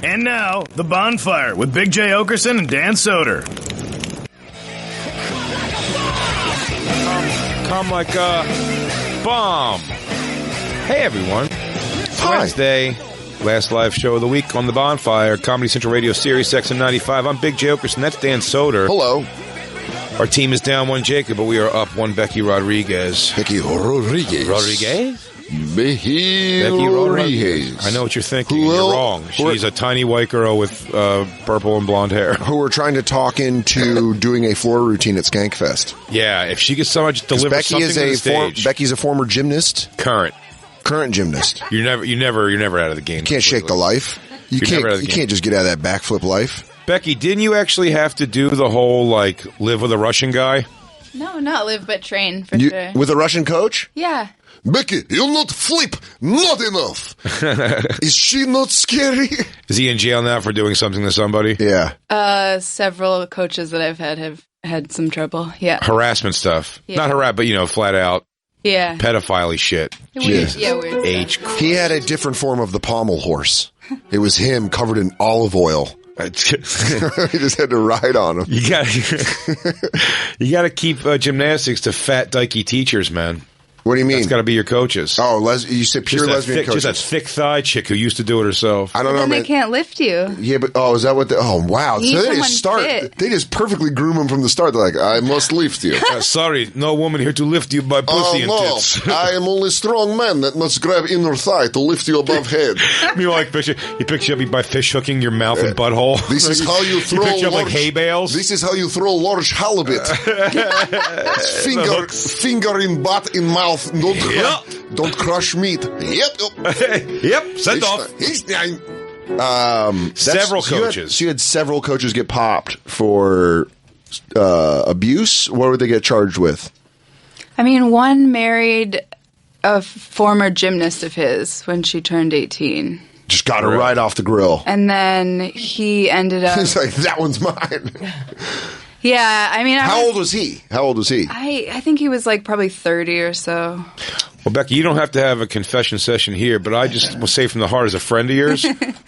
And now, the BonFire with Big J. Okerson and Dan Soder. Come like a bomb. Hey, everyone. It's Wednesday, last live show of the week on the BonFire, Comedy Central Radio Series XM 95. I'm Big J. Okerson. That's Dan Soder. Hello. Our team is down one Jacob, but we are up one Becky Rodriguez. Becky Rodriguez. Becky Rodriguez. I know what you're thinking. You're wrong. She's a tiny white girl with purple and blonde hair. Who we're trying to talk into doing a floor routine at Skankfest. Yeah, if she could somehow just deliver something to the stage. Becky's a former gymnast. Current gymnast. You're never out of the game. You can't shake the life. You can't just get out of that backflip life. Becky, didn't you actually have to do the whole, live with a Russian guy? No, not live, but train, for sure. With a Russian coach? Yeah. Becky, you'll not flip. Not enough. Is she not scary? Is he in jail now for doing something to somebody? Yeah. Several coaches that I've had have had some trouble. Yeah. Harassment stuff. Yeah. Not harass, but, flat out. Yeah. Pedophile shit. Weird. Yeah, weird. Age. He had a different form of the pommel horse. It was him covered in olive oil. He just had to ride on him. You gotta keep gymnastics to fat, dykey teachers, man. What do you mean? It's got to be your coaches. Oh, you said pure lesbian coaches. Just that thick thigh chick who used to do it herself. I don't know, man. man. They can't lift you. Yeah, but is that what? Oh, wow. You So they just perfectly groom them from the start. They're like, I must lift you. Sorry, no woman here to lift you by pussy and tits. I am only strong man that must grab inner thigh to lift you above head. You picture you by fish hooking your mouth and butthole. This is how you throw. You picture like hay bales. This is how you throw large halibut. finger in butt in mouth. Don't crush meat. Yep. Send off. Several coaches. You had several coaches get popped for abuse. What would they get charged with? I mean, one married a former gymnast of his when she turned 18. Just got her right off the grill. And then he ended up... He's like, that one's mine. Yeah, I mean... How old was he? I think he was probably 30 or so. Well, Becky, you don't have to have a confession session here, but I just will say from the heart, as a friend of yours,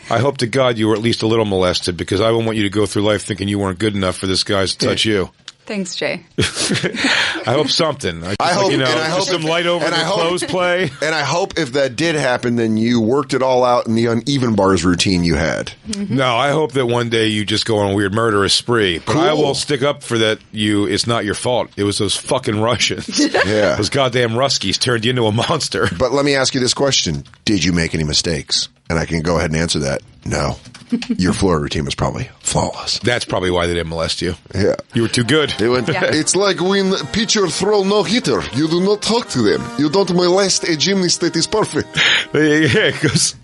I hope to God you were at least a little molested, because I wouldn't want you to go through life thinking you weren't good enough for this guy to touch you. Thanks, Jay. I hope something. I hope some light over the clothes play. And I hope if that did happen, then you worked it all out in the uneven bars routine you had. Mm-hmm. No, I hope that one day you just go on a weird murderous spree. But cool. I will stick up for that. It's not your fault. It was those fucking Russians. Yeah. Those goddamn Ruskies turned you into a monster. But let me ask you this question. Did you make any mistakes? And I can go ahead and answer that. No. Your floor routine was probably flawless. That's probably why they didn't molest you. Yeah. You were too good. It's like when pitcher throw no-hitter. You do not talk to them. You don't molest a gymnast that is perfect. Yeah, he goes,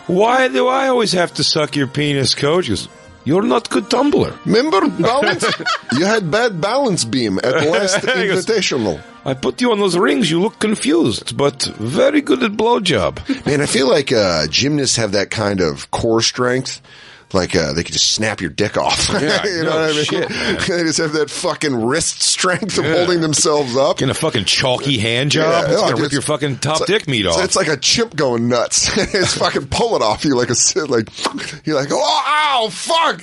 why do I always have to suck your penis, coach? He goes, you're not good tumbler. Remember balance? You had bad balance beam at the last invitational. I put you on those rings. You look confused, but very good at blowjob. Man, I feel like gymnasts have that kind of core strength. They could just snap your dick off. Yeah, you know what I mean? Shit, they just have that fucking wrist strength of holding themselves up. In a fucking chalky hand job. It's going to rip your fucking dick meat off. It's like a chimp going nuts. It's fucking pulling off you you're like, ow, fuck.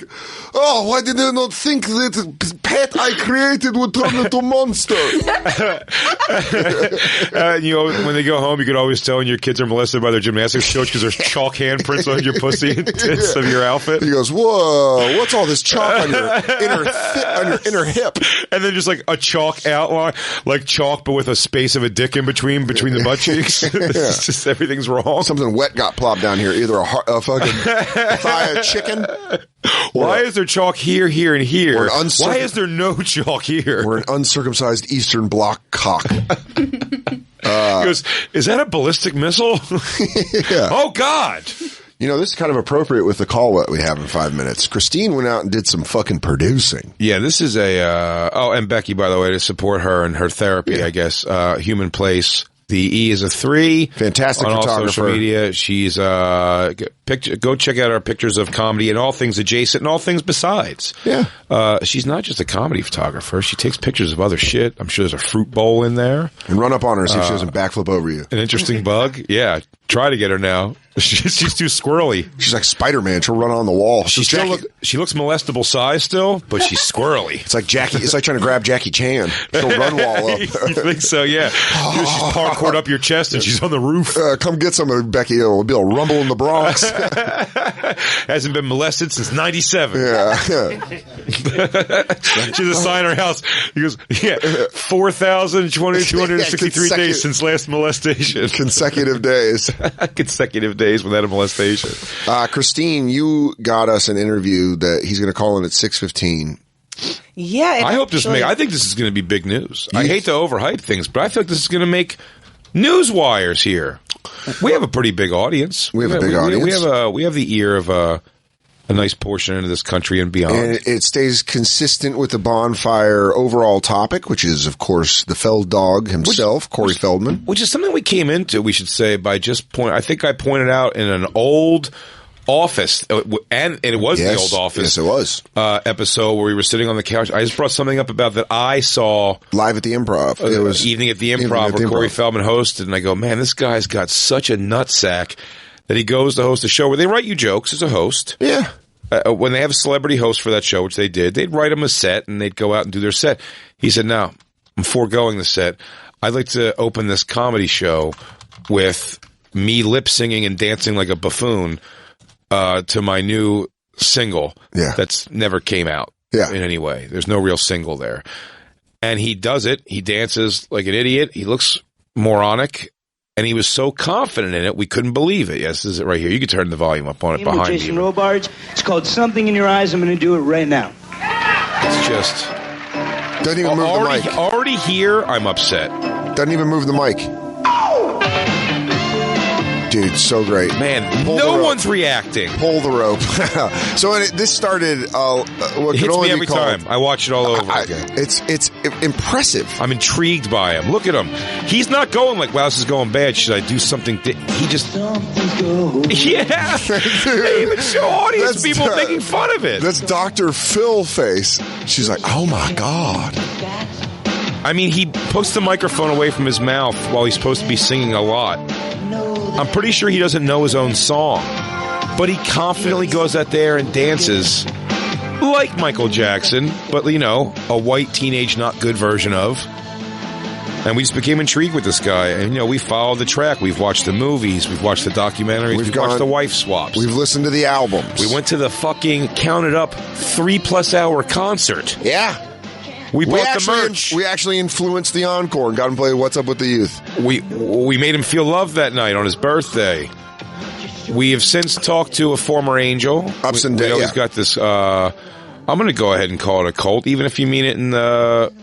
Oh, why did I not think that pet I created would turn into monster? When they go home, you can always tell when your kids are molested by their gymnastics coach because there's chalk handprints on your pussy and tits of your outfit. He goes, whoa, what's all this chalk on your inner hip? And then just like a chalk outline, like chalk but with a space of a dick in between the butt cheeks. It's just everything's wrong. Something wet got plopped down here, either a fucking thigh of chicken. Why is there chalk here, and here? Why is there no chalk here? We're an uncircumcised Eastern Bloc cock. He goes, is that a ballistic missile? Yeah. Oh, God. This is kind of appropriate with the call that we have in 5 minutes. Christine went out and did some fucking producing. Yeah, this is and Becky, by the way, to support her and her therapy, I guess, Human Place. The E is a 3. Fantastic on photographer. all social media. She's go check out our pictures of comedy and all things adjacent and all things besides. Yeah. She's not just a comedy photographer. She takes pictures of other shit. I'm sure there's a fruit bowl in there. And run up on her and see if she doesn't backflip over you. An interesting bug. Yeah. Try to get her now. She's too squirrely. She's like Spider-Man. She'll run on the wall. She looks molestable size still, but she's squirrely. It's like Jackie. It's like trying to grab Jackie Chan. She'll run wall up. You think so? Yeah. She's parkoured up your chest and she's on the roof. Come get some, Becky. It'll be a rumble in the Bronx. Hasn't been molested since '97. Yeah. She's a sign in her house. He goes, 4,263 days since last molestation. Consecutive days. Consecutive days without a molestation. Christine, you got us an interview that he's going to call in at 6:15. Yeah. I think this is going to be big news. I hate to overhype things, but I feel like this is going to make news wires here. We have a pretty big audience. We have a big audience. We have the ear of a nice portion of this country and beyond. And it stays consistent with the BonFire overall topic, which is, of course, the Feld dog himself, Corey Feldman. Which is something we came into, we should say, by I think I pointed out in an old Office, and it was the old Office. Yes, it was. Episode where we were sitting on the couch. I just brought something up about that I saw live at the Improv. It was Evening at the Improv where Corey Feldman hosted, and I go, man, this guy's got such a nutsack that he goes to host a show where they write you jokes as a host. Yeah. When they have a celebrity host for that show, which they did, they'd write them a set and they'd go out and do their set. He said, no, I'm foregoing the set. I'd like to open this comedy show with me lip singing and dancing like a buffoon to my new single that's never came out in any way. There's no real single there. And he does it. He dances like an idiot. He looks moronic. And he was so confident in it, we couldn't believe it. Yes, this is it right here. You can turn the volume up on it behind me. Jason Robards. It's called Something in Your Eyes. I'm going to do it right now. It's just... Doesn't even move the mic. Already here, I'm upset. Doesn't even move the mic. Dude, so great. Man, no one's reacting. Pull the rope. So this started what it hits me every time. I watch it all over again. It's impressive. I'm intrigued by him. Look at him. He's not going like, wow, this is going bad. Should I do something? He just... Yeah. They even show audience people making fun of it. That's Dr. Phil face. She's like, oh my God. I mean, he puts the microphone away from his mouth while he's supposed to be singing a lot. I'm pretty sure he doesn't know his own song, but he confidently goes out there and dances like Michael Jackson, but, you know, a white teenage not good version of. And we just became intrigued with this guy. And, you know, we followed the track. We've watched the movies. We've watched the documentaries. We've watched the wife swaps. We've listened to the albums. We went to the fucking counted up 3+ hour concert. Yeah. We bought the merch. We actually influenced the encore and got him to play What's Up with the Youth. We made him feel loved that night on his birthday. We have since talked to a former angel. Ups and downs. We always got this. I'm going to go ahead and call it a cult, even if you mean it in the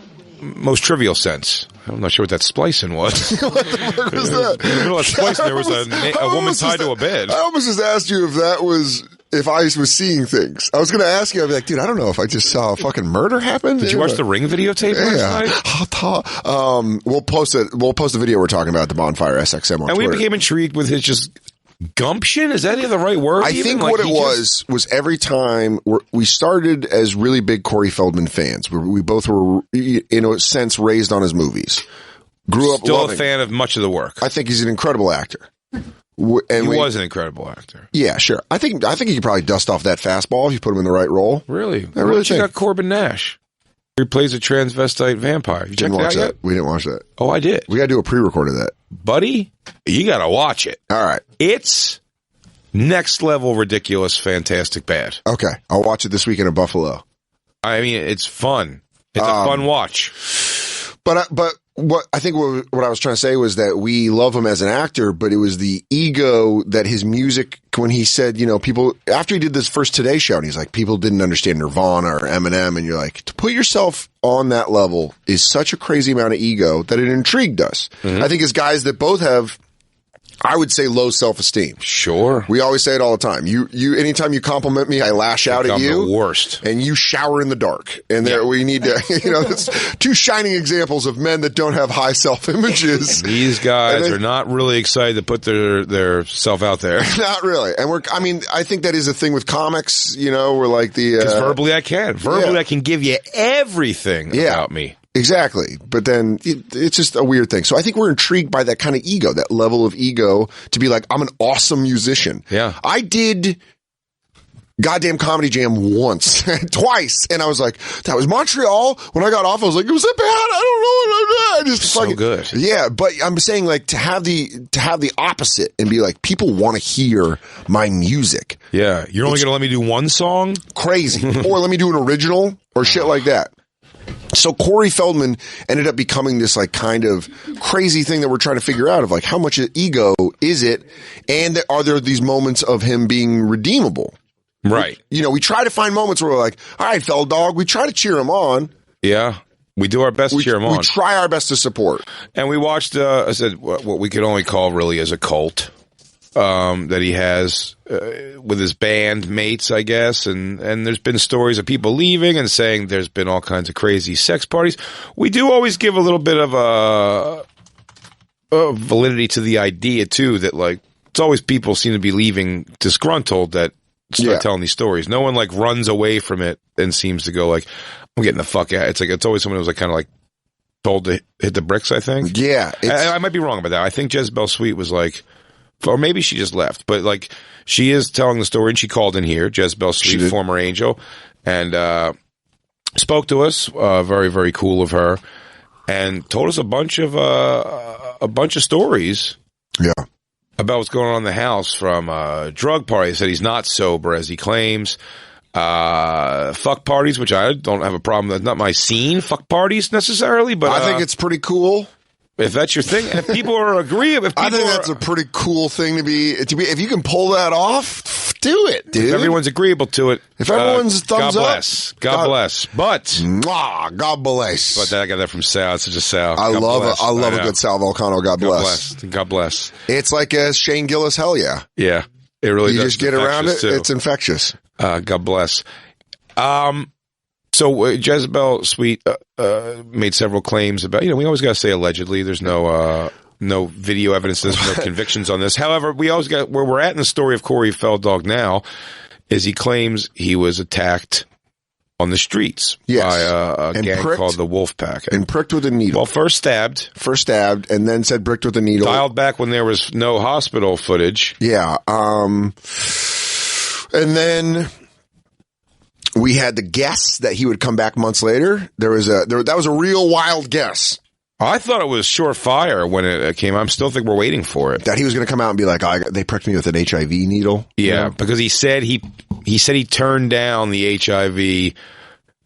most trivial sense. I'm not sure what that splicing was. What the fuck was that? In the middle of splicing, there was a woman tied to a bed. I almost just asked you if that was... If I was seeing things. I was going to ask you, I'd be like, dude, I don't know if I just saw a fucking murder happen. Did you watch the Ring videotape last night? We'll post it. We'll post the video we're talking about at the BonFire SXM on Twitter. We became intrigued with his just gumption. Is that the right word? I think what it was every time we started as really big Corey Feldman fans. We both were, in a sense, raised on his movies. Grew up still a fan of much of the work. I think he's an incredible actor. And he was an incredible actor. Yeah, sure. I think he could probably dust off that fastball if you put him in the right role. Really? I really think. Got Corbin Nash. He plays a transvestite vampire. You didn't watch that? We didn't watch that. Oh, I did. We got to do a pre-record of that. Buddy, you got to watch it. All right. It's next level ridiculous, fantastic bad. Okay. I'll watch it this weekend in Buffalo. I mean, it's fun. It's a fun watch. But what I think what I was trying to say was that we love him as an actor, but it was the ego that his music, when he said, you know, people, after he did this first Today Show, and he's like, people didn't understand Nirvana or Eminem, and you're like, to put yourself on that level is such a crazy amount of ego that it intrigued us. Mm-hmm. I think as guys that both have, I would say, low self-esteem. Sure. We always say it all the time. You anytime you compliment me, I lash out at you. The worst. And you shower in the dark. And there we need to, you know, that's two shining examples of men that don't have high self-images. These guys are not really excited to put their self out there. Not really. And I think that is a thing with comics, you know, we're like because verbally I can. Verbally I can give you everything about me. Exactly. But then it's just a weird thing. So I think we're intrigued by that kind of ego, that level of ego to be like, I'm an awesome musician. Yeah. I did Goddamn Comedy Jam once, twice. And I was like, that was Montreal. When I got off, I was like, was that bad? I don't know. I just So good. Yeah. But I'm saying like to have the opposite and be like, people want to hear my music. Yeah. You're only going to let me do one song? Crazy. Or let me do an original or shit like that. So Corey Feldman ended up becoming this like kind of crazy thing that we're trying to figure out of like how much ego is it, and are there these moments of him being redeemable? Right. You know, we try to find moments where we're like, all right, Feld Dog, we try to cheer him on. Yeah. We do our best to cheer him on. We try our best to support. And we watched, I said, what we could only call really as a cult that he has with his band mates, I guess. And there's been stories of people leaving and saying there's been all kinds of crazy sex parties. We do always give a little bit of a validity to the idea, too, that like it's always people seem to be leaving disgruntled that start telling these stories. No one like runs away from it and seems to go like, I'm getting the fuck out. It's like, it's always someone who's like kind of like told to hit the bricks, I think. Yeah. I might be wrong about that. I think Jezebel Sweet was like, or maybe she just left, but like she is telling the story and she called in here, Jezebel Sweet, former Angel, and spoke to us, very, very cool of her, and told us a bunch of stories. Yeah. About what's going on in the house, from drug parties that he's not sober as he claims, fuck parties, which I don't have a problem. That's not my scene, fuck parties necessarily, but I think it's pretty cool. If that's your thing, and if people are agreeable, I think that's a pretty cool thing to be. If you can pull that off, do it, dude. If everyone's agreeable to it, if everyone's thumbs God bless, up, God bless. But God bless. But I got that from Sal. It's just Sal. I love a good Sal Volcano. God bless. God bless. It's like a Shane Gillis. Hell yeah. Yeah, it really. You does. just get around it. Too. It's infectious. God bless. So Jezebel Sweet made several claims about, we always got to say allegedly. There's no video evidence. There's no convictions on this. However, we always got where we're at in the story of Corey Feldog now is he claims he was attacked on the streets by a gang called the Wolf Pack. And pricked with a needle. Well, first stabbed, and then said pricked with a needle. Dialed back when there was no hospital footage. Yeah. And then we had the guess that he would come back months later. That was a real wild guess. I thought it was surefire when it came. I still think we're waiting for it. That he was going to come out and be like, they pricked me with an HIV needle. Yeah, because he said he turned down the HIV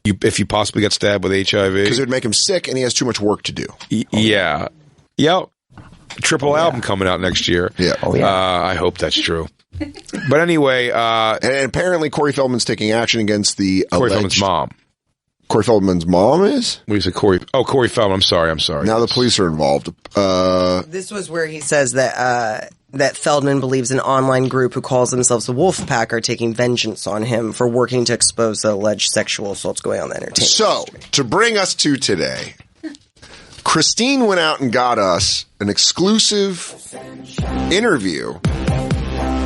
if you possibly got stabbed with HIV. Because it would make him sick and he has too much work to do. Yeah. Yep. Triple album coming out next year. Yeah. I hope that's true. But anyway, and apparently Corey Feldman's taking action against the Corey Feldman's mom. Corey Feldman's mom is? What do you say, Corey? Oh, Corey Feldman. I'm sorry. Now the police are involved. This was where he says that Feldman believes an online group who calls themselves the Wolf Pack are taking vengeance on him for working to expose the alleged sexual assaults going on in the entertainment industry. To bring us to today, Christine went out and got us an exclusive interview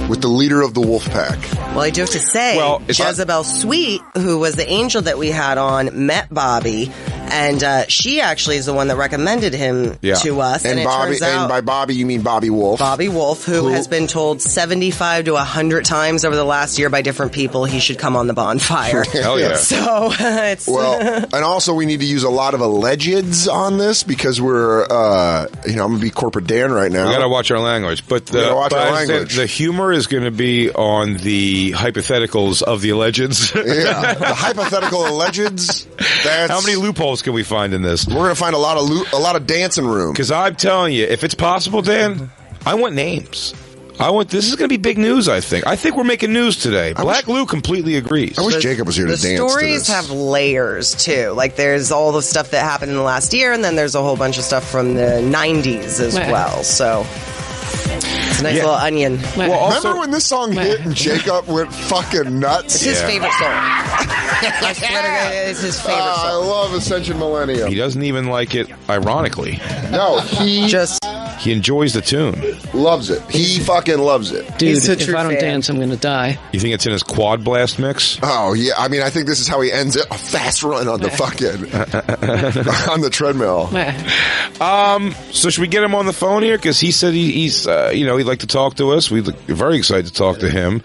with the leader of the Wolf Pack. Well, I do have to say, Jezebel Sweet, who was the angel that we had on, met Bobby, and she actually is the one that recommended him to us. And Bobby, and by Bobby you mean Bobby Wolf. Bobby Wolf, who has been told 75 to 100 times over the last year by different people he should come on the BonFire. Hell yeah. So it's and also we need to use a lot of allegeds on this because we're I'm gonna be corporate Dan right now. We gotta watch our language, but the humor is going to be on the hypotheticals of the allegeds. Yeah, the hypothetical allegeds. How many loopholes can we find in this? We're going to find a lot of dancing room. Because I'm telling you, if it's possible, Dan, I want names. This is going to be big news, I think. I think we're making news today. Black Lou completely agrees. I wish Jacob was here to dance to this. The stories have layers, too. Like, there's all the stuff that happened in the last year, and then there's a whole bunch of stuff from the 90s as well. So it's a nice little onion. Well, also, remember when this song hit and Jacob went fucking nuts? It's his favorite song. I swear to God, it's his favorite song. I love Ascension Millennium. He doesn't even like it ironically. No, he He enjoys the tune. Loves it. He fucking loves it. Dude, He's a if true I don't fan. dance, I'm going to die. You think it's in his quad blast mix? Oh, yeah. I mean, I think this is how he ends it. A fast run on the fucking... on the treadmill. So should we get him on the phone here? Because he said he's he'd like to talk to us. We're very excited to talk to him.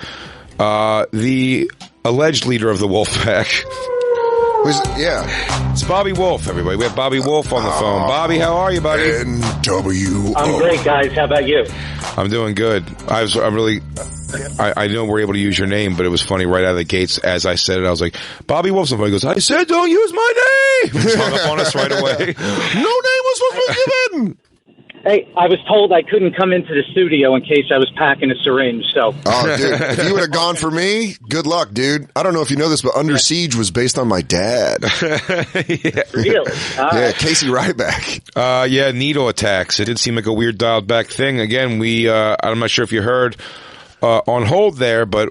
The alleged leader of the Wolfpack. Yeah. It's Bobby Wolf, everybody. We have Bobby Wolf on the phone. Bobby, how are you, buddy? NWO. I'm great, guys. How about you? I'm doing good. I know we're able to use your name, but it was funny right out of the gates as I said it. I was like, Bobby Wolf's on the phone. He goes, I said don't use my name. He just hung up on us right away. No name was supposed to be given. Hey, I was told I couldn't come into the studio in case I was packing a syringe, so... Oh, dude. If you would have gone for me, good luck, dude. I don't know if you know this, but Under Siege was based on my dad. Yeah. Really? Yeah, Casey Ryback. Needle attacks. It did seem like a weird dialed back thing. Again, I'm not sure if you heard on hold there, but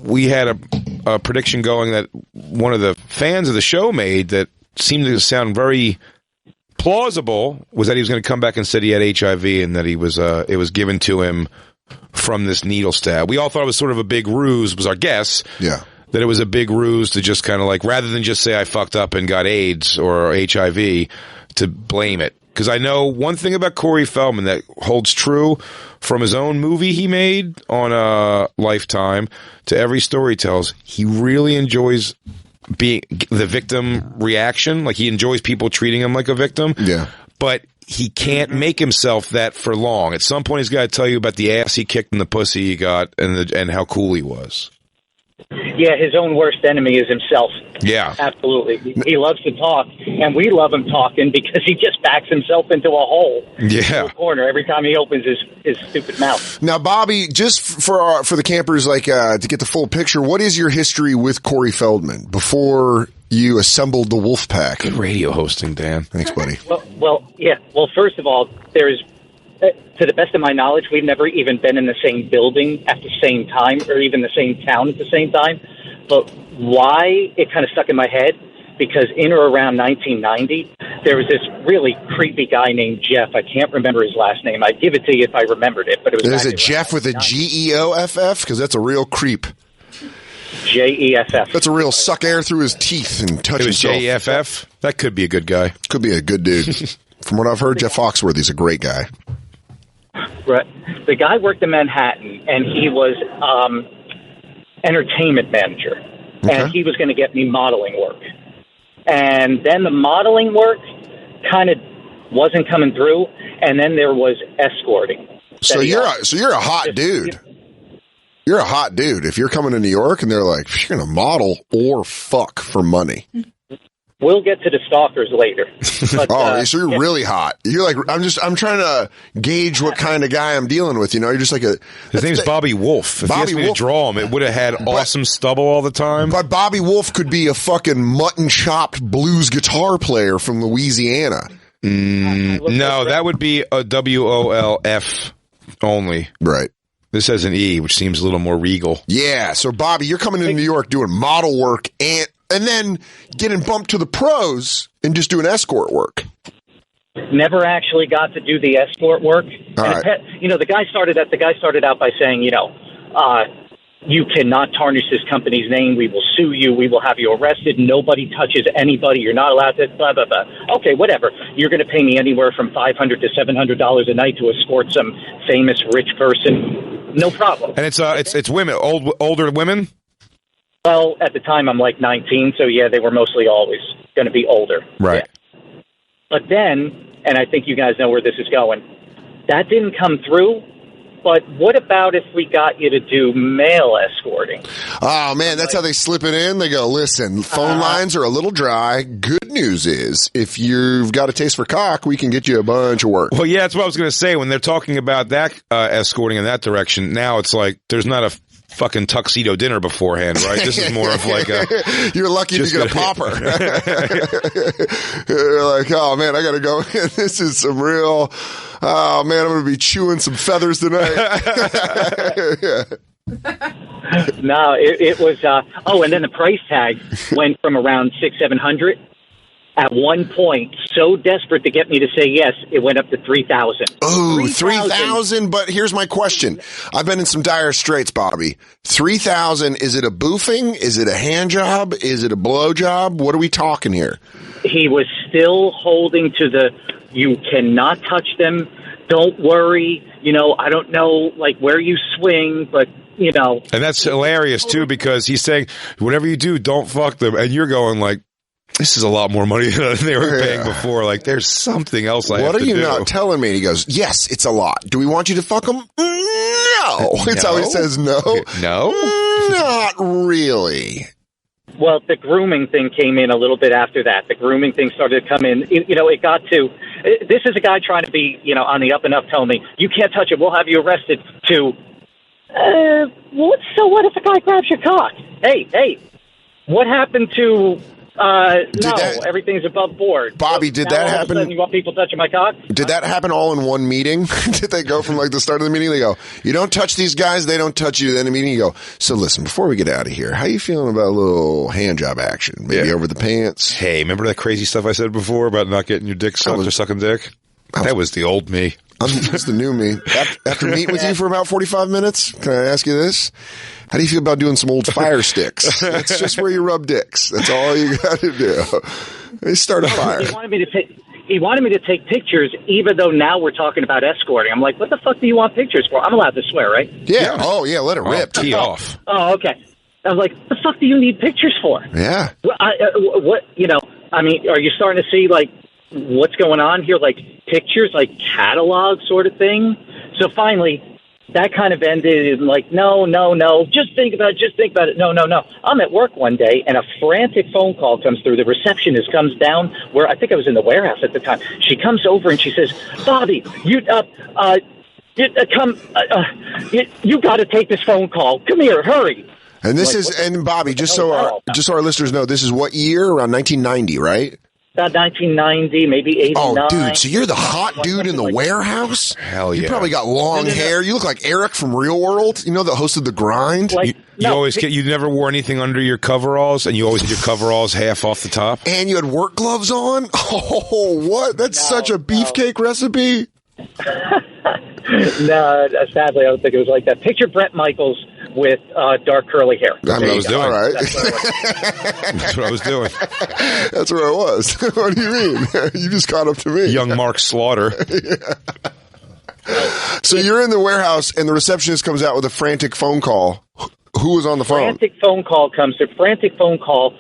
we had a prediction going that one of the fans of the show made that seemed to sound very plausible, was that he was going to come back and said he had HIV and that it was given to him from this needle stab. We all thought it was sort of a big ruse, was our guess. Yeah. That it was a big ruse to just kind of like, rather than just say I fucked up and got AIDS or HIV, to blame it. Because I know one thing about Corey Feldman that holds true from his own movie he made on Lifetime to every story he tells. He really enjoys being the victim reaction. Like, he enjoys people treating him like a victim. Yeah. But he can't make himself that for long. At some point, he's got to tell you about the ass he kicked and the pussy he got and how cool he was. Yeah, his own worst enemy is himself. Yeah. Absolutely. He loves to talk, and we love him talking because he just backs himself into a hole. Yeah. In a corner every time he opens his stupid mouth. Now, Bobby, just for the campers, to get the full picture, what is your history with Corey Feldman before you assembled the Wolf Pack? Good radio hosting, Dan. Thanks, buddy. Well, yeah. Well, first of all, there is, to the best of my knowledge, we've never even been in the same building at the same time or even the same town at the same time. But why it kind of stuck in my head, because in or around 1990, there was this really creepy guy named Jeff. I can't remember his last name. I'd give it to you if I remembered it. But it was. Is it Jeff with a GEOFF? Because that's a real creep. JEFF. That's a real suck air through his teeth and touch It was himself. JEFF? That could be a good guy. Could be a good dude. From what I've heard, Jeff Foxworthy's a great guy. Right. The guy worked in Manhattan, and he was entertainment manager, and he was going to get me modeling work. And then the modeling work kind of wasn't coming through, and then there was escorting. So you're a hot dude. You're a hot dude. If you're coming to New York and they're like, you're going to model or fuck for money. We'll get to the stalkers later. But, so you're really hot. You're like, I'm trying to gauge what kind of guy I'm dealing with. You know, you're just like His name's Bobby Wolf. If he asked me to draw him, it would have had awesome stubble all the time. But Bobby Wolf could be a fucking mutton chopped blues guitar player from Louisiana. No, that would be a WOLF only. Right. This has an E, which seems a little more regal. Yeah. So Bobby, you're coming into New York doing model work and then getting bumped to the pros and just doing escort work. Never actually got to do the escort work. All right. The guy started out by saying, you cannot tarnish this company's name. We will sue you. We will have you arrested. Nobody touches anybody. You're not allowed to, blah, blah, blah. Okay, whatever. You're going to pay me anywhere from $500 to $700 a night to escort some famous rich person. No problem. And it's women, older women? Well, at the time, I'm like 19, so yeah, they were mostly always going to be older. Right. Yeah. But then, and I think you guys know where this is going, that didn't come through. But what about if we got you to do mail escorting? Oh, man, that's how they slip it in. They go, listen, phone lines are a little dry. Good news is, if you've got a taste for cock, we can get you a bunch of work. Well, yeah, that's what I was going to say. When they're talking about that escorting in that direction, now it's like there's not a fucking tuxedo dinner beforehand, right? This is more of like a... You're lucky to get a popper. You're like, oh, man, I got to go. This is some real... Oh, man, I'm going to be chewing some feathers tonight. No, it was... and then the price tag went from around $600-700 At one point, so desperate to get me to say yes, it went up to 3,000. Oh, 3,000. But here's my question. I've been in some dire straits, Bobby. 3,000. Is it a boofing? Is it a hand job? Is it a blow job? What are we talking here? He was still holding to the, you cannot touch them. Don't worry. I don't know like where you swing, but And that's hilarious too, because he's saying, whatever you do, don't fuck them. And you're going like, this is a lot more money than they were paying before. Like, there's something else I have to do. What are you not telling me? And he goes, yes, it's a lot. Do we want you to fuck them? No. It's how he says no. No? Not really. Well, the grooming thing came in a little bit after that. The grooming thing started to come in. It got to, this is a guy trying to be, on the up and up, telling me, you can't touch it, we'll have you arrested, to, so what if a guy grabs your cock? Hey, what happened to... everything's above board. Bobby, did that happen? All of a sudden you want people touching my cock? Did that happen all in one meeting? Did they go from like the start of the meeting? They go, you don't touch these guys, they don't touch you. Then the meeting, you go, so listen, before we get out of here, how you feeling about a little hand job action? Maybe over the pants? Hey, remember that crazy stuff I said before about not getting your dick sucked or sucking dick? That was the old me. That's the new me. After meeting with you for about 45 minutes, can I ask you this? How do you feel about doing some old fire sticks? That's just where you rub dicks. That's all you got to do. They start a fire. He wanted me to take pictures, even though now we're talking about escorting. I'm like, what the fuck do you want pictures for? I'm allowed to swear, right? Yeah. Oh, yeah. Let it rip. Tee off. Oh, okay. I was like, what the fuck do you need pictures for? Yeah. Are you starting to see, like, what's going on here? Like, pictures, like, catalog sort of thing? So finally... that kind of ended in like, no, just think about it. No. I'm at work one day, and a frantic phone call comes through. The receptionist comes down where I think I was in the warehouse at the time. She comes over and she says, Bobby, you got to take this phone call. Come here, hurry. And this and Bobby, just so our listeners know, this is what year? Around 1990, right? About 1990, maybe 89. Oh, dude, so you're the hot dude in the warehouse? Hell yeah. You probably got long hair. You look like Eric from Real World, that hosted The Grind. You never wore anything under your coveralls, and you always had your coveralls half off the top? And you had work gloves on? Oh, what? That's such a beefcake recipe. No, sadly, I don't think it was like that. Picture Brett Michaels with dark curly hair. That's what I was doing. All right. That's what I was doing. That's where I was. What do you mean? You just caught up to me. Young Mark Slaughter. So you're in the warehouse, and the receptionist comes out with a frantic phone call. Who was on the phone? Frantic phone call.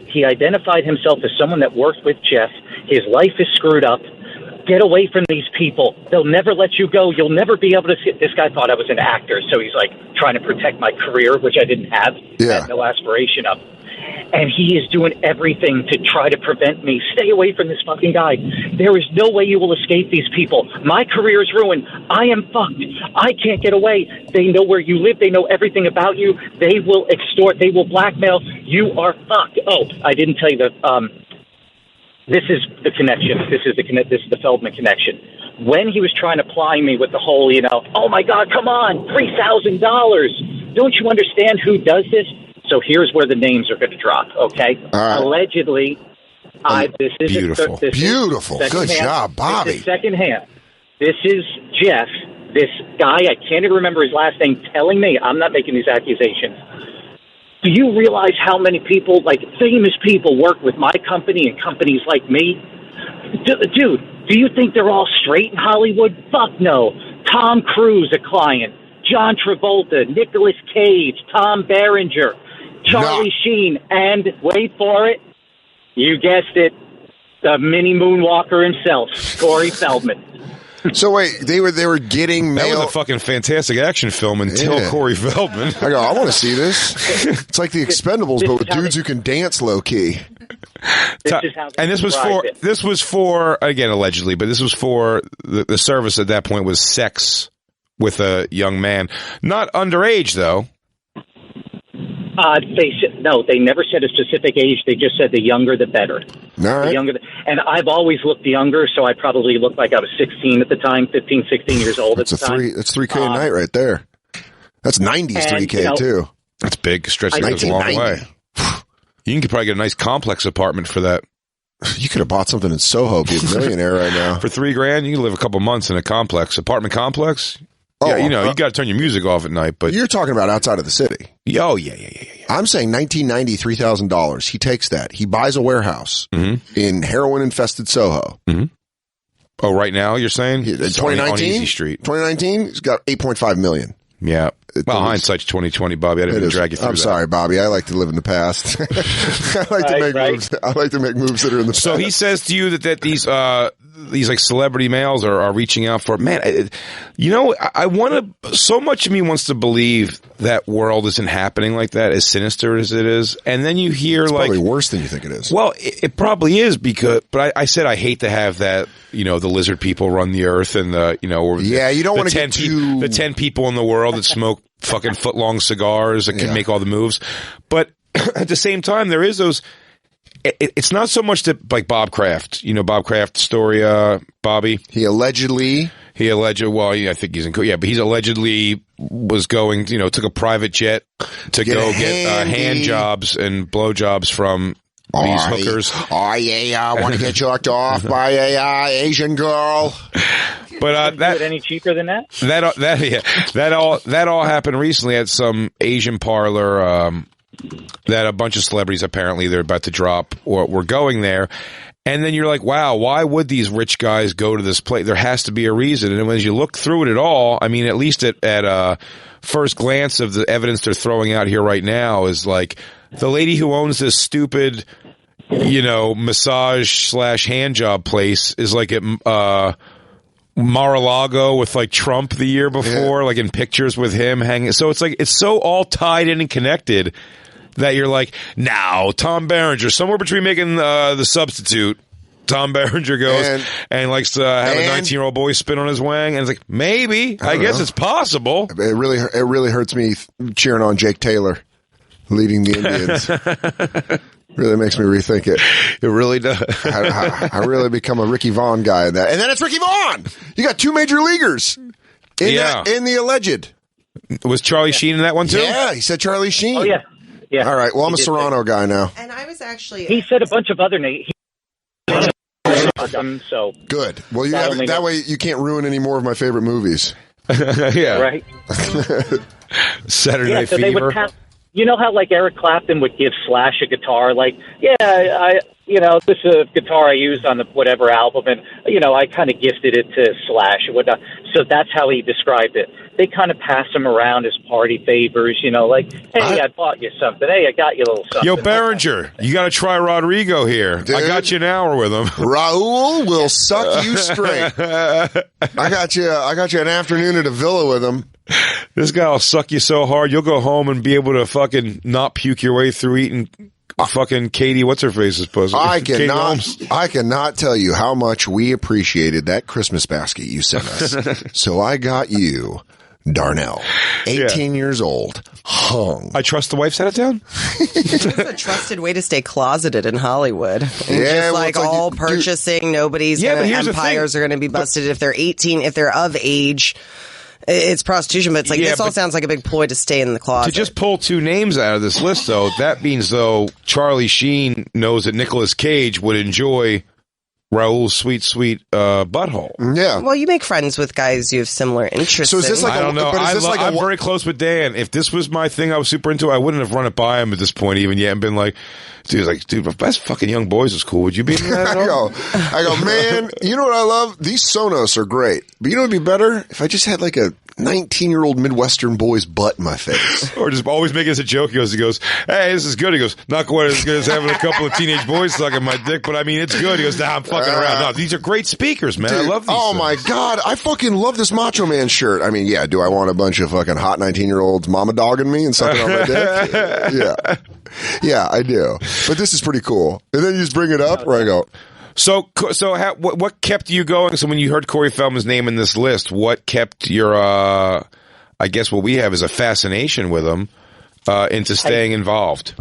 He identified himself as someone that worked with Jeff. His life is screwed up. Get away from these people. They'll never let you go. You'll never be able to see. This guy thought I was an actor, so he's like trying to protect my career, which I didn't have. I had no aspiration of. And he is doing everything to try to prevent me. Stay away from this fucking guy. There is no way you will escape these people. My career is ruined. I am fucked. I can't get away. They know where you live. They know everything about you. They will extort. They will blackmail. You are fucked. Oh, I didn't tell you that. This is the connection. This is the Feldman connection. When he was trying to ply me with the whole, oh my God, come on, $3,000. Don't you understand who does this? So here's where the names are going to drop, okay? Right. Allegedly, this is beautiful. Beautiful. Good job, Bobby. This is secondhand. This is Jeff, this guy, I can't even remember his last name, telling me, I'm not making these accusations. Do you realize how many people, like famous people, work with my company and companies like me? Dude, do you think they're all straight in Hollywood? Fuck no. Tom Cruise, a client. John Travolta, Nicolas Cage, Tom Berenger, Charlie Sheen, and wait for it, you guessed it, the mini moonwalker himself, Corey Feldman. So wait, they were getting mail. That was a fucking fantastic action film until Corey Feldman. I want to see this. It's like the Expendables, but with dudes who can dance low key. This was for again allegedly, but this was for the service at that point was sex with a young man, not underage though. They never said a specific age. They just said the younger, the better. All right. The younger, and I've always looked younger, so I probably looked like I was 16 at the time, 15, 16 years old at the time. That's $3K a night right there. That's 90s $3K too. That's big. Stretching a long way. You can probably get a nice complex apartment for that. You could have bought something in Soho, be a millionaire right now. For $3,000, you can live a couple months in a apartment complex. Oh, yeah, you got to turn your music off at night. But you're talking about outside of the city. Oh, yeah. I'm saying $1,990, $3,000. He takes that. He buys a warehouse in heroin-infested Soho. Mm-hmm. Oh, right now you're saying? 2019? On Easy Street. 2019, he's got $8.5 million. Yeah. Well, hindsight's 2020, Bobby. I didn't mean to drag you through I'm sorry, Bobby. I like to live in the past. I like to make moves. I like to make moves that are in the past. So he says to you that these like celebrity males are reaching out for, man, I want to, so much of me wants to believe that world isn't happening like that, as sinister as it is. And then you hear it's like, probably worse than you think it is. Well, it probably is but I said I hate to have that, the lizard people run the earth and you don't want to get the 10 people in the world that smoke fucking foot-long cigars and can make all the moves. But at the same time, there is those. It's not so much that like Bob Kraft, Bob Kraft's story, Bobby. He allegedly. Well, I think he's in. Yeah, but he's allegedly was going. Took a private jet to go get hand jobs and blow jobs from these hookers. Oh yeah, I want to get jerked off by a Asian girl. But that any cheaper than that? That all happened recently at some Asian parlor. That a bunch of celebrities apparently they're about to drop or were going there. And then you're like, wow, why would these rich guys go to this place? There has to be a reason. And as you look through it at all, I mean, at least at first glance of the evidence they're throwing out here right now is like the lady who owns this stupid, massage / hand job place is like at Mar-a-Lago with like Trump the year before, like in pictures with him hanging. So it's like, it's so all tied in and connected that you're like, now Tom Berenger, somewhere between making The Substitute, Tom Berenger goes and likes to have a 19-year-old boy spit on his wang, and it's like, maybe, I guess it's possible. It really hurts me cheering on Jake Taylor leading the Indians. Really makes me rethink it. It really does. I really become a Ricky Vaughn guy in that. And then it's Ricky Vaughn! You got 2 major leaguers in the alleged. Was Charlie Sheen in that one too? Yeah, he said Charlie Sheen. Oh, yeah. Yeah. All right, well, I'm a Serrano guy now. And I was actually... He said a bunch of other names. So good. Well, that way you can't ruin any more of my favorite movies. Yeah. Right. Saturday Night Fever. They would you know how like Eric Clapton would give Slash a guitar, like, this is a guitar I used on the whatever album, and I kind of gifted it to Slash and whatnot. So that's how he described it. They kind of pass him around as party favors, like, hey, I bought you something. Hey, I got you a little something. Yo, Berenger, you got to try Rodrigo here. Dude, I got you an hour with him. Raul will suck you straight. I got you an afternoon at a villa with him. This guy will suck you so hard you'll go home and be able to fucking not puke your way through eating fucking Katie, what's her face's pussy? I cannot tell you how much we appreciated that Christmas basket you sent us. So I got you Darnell, 18 years old, hung. I trust the wife's out of town? It's a trusted way to stay closeted in Hollywood. And just like all purchasing, nobody's empires are going to be busted if they're 18, if they're of age. It's prostitution, but it's like, this all sounds like a big ploy to stay in the closet. To just pull 2 names out of this list, though, that means, Charlie Sheen knows that Nicolas Cage would enjoy Raul's sweet butthole. Yeah. Well, you make friends with guys you have similar interests in. So is this like I don't know. I'm very close with Dan. If this was my thing I was super into, I wouldn't have run it by him at this point even yet and been like, dude, best fucking Young Boys is cool. Would you be into that at all? I go, man, you know what I love? These Sonos are great. But you know what would be better? If I just had like a 19-year-old Midwestern boy's butt in my face. Or just always making it as a joke. He goes, hey, this is good. He goes, not quite as good as having a couple of teenage boys sucking my dick, but I mean, it's good. He goes, nah, I'm fucking around. No, these are great speakers, man. Dude, I love these things. My God. I fucking love this Macho Man shirt. I mean, yeah, do I want a bunch of fucking hot 19-year-olds mama dogging me and sucking on my dick? Yeah. Yeah, I do. But this is pretty cool. And then you just bring it up where I go, So what kept you going? So when you heard Corey Feldman's name in this list, what kept your, I guess what we have is a fascination with him, into staying involved?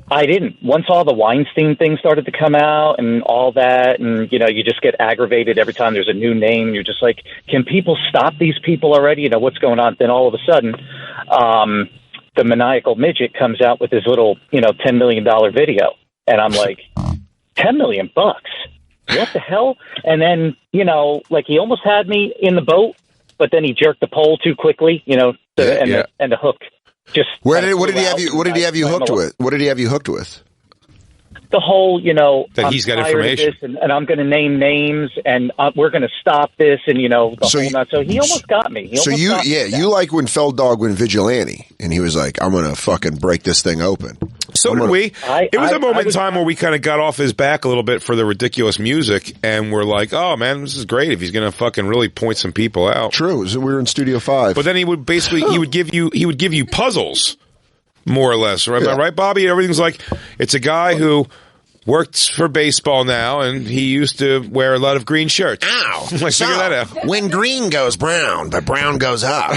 I didn't. Once all the Weinstein thing started to come out and all that, and, you just get aggravated every time there's a new name. You're just like, can people stop these people already? What's going on? Then all of a sudden, the maniacal midget comes out with his little, $10 million video. And I'm like, $10 million. What the hell? And then, you know, like he almost had me in the boat, but then he jerked the pole too quickly, you know, and the hook just. What did he have you hooked with? What did he have you hooked with? The whole, you know, that he's got information, and I'm going to name names, and we're going to stop this, and you know, so he almost got me. You like when Felddog went vigilante, and he was like, "I'm going to fucking break this thing open." So did we. It was a moment in time where we kind of got off his back a little bit for the ridiculous music, and we're like, "Oh man, this is great if he's going to fucking really point some people out." True, we were in Studio 5, but then he would basically he would give you puzzles. More or less, right? Am I right, Bobby? Everything's like, it's a guy who works for baseball now, and he used to wear a lot of green shirts. Ow! Like, figure that out. When green goes brown, but brown goes up.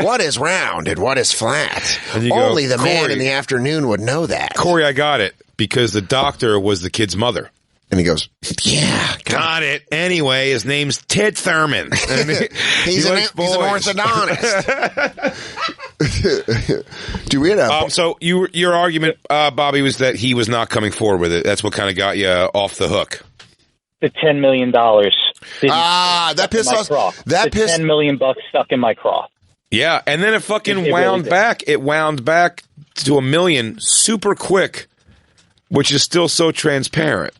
What is round and what is flat? Only the man in the afternoon would know that. Corey, I got it, because the doctor was the kid's mother. And he goes, yeah, got it. Anyway, his name's Ted Thurman. He's an orthodontist. Do we have? So your argument, Bobby, was that he was not coming forward with it. That's what kind of got you off the hook. The $10 million. That pissed us. That $10 million stuck in my craw. Yeah, and then it fucking wound back. It wound back to $1 million super quick, which is still so transparent.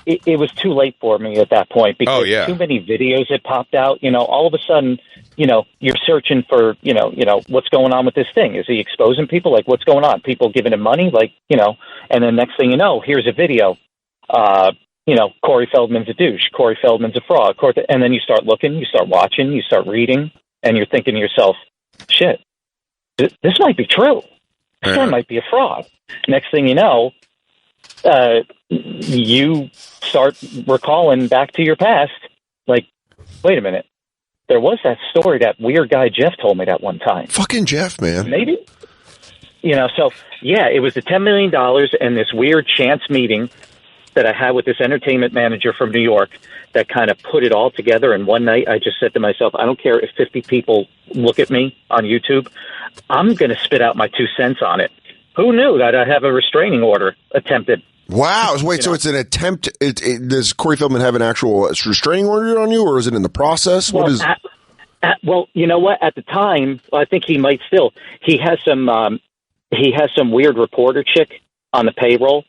It was too late for me at that point because too many videos had popped out. You know, all of a sudden, you know, you're searching for, you know, what's going on with this thing? Is he exposing people? Like, what's going on? People giving him money? Like, you know, and then next thing you know, here's a video. You know, Corey Feldman's a douche. Corey Feldman's a fraud. And then you start looking, you start watching, you start reading, and you're thinking to yourself, shit, this might be true. This guy might be a fraud. Next thing you know, you start recalling back to your past, like, wait a minute, there was that story that weird guy Jeff told me that one time. Fucking Jeff, man. Maybe? You know, so, yeah, it was the $10 million and this weird chance meeting that I had with this entertainment manager from New York that kind of put it all together. And one night I just said to myself, I don't care if 50 people look at me on YouTube, I'm going to spit out my 2 cents on it. Who knew that I have a restraining order attempted? Wow. Wait, so it's an attempt. Does Corey Feldman have an actual restraining order on you, or is it in the process? Well, well, you know what? At the time, I think he might still. He has some weird reporter chick on the payroll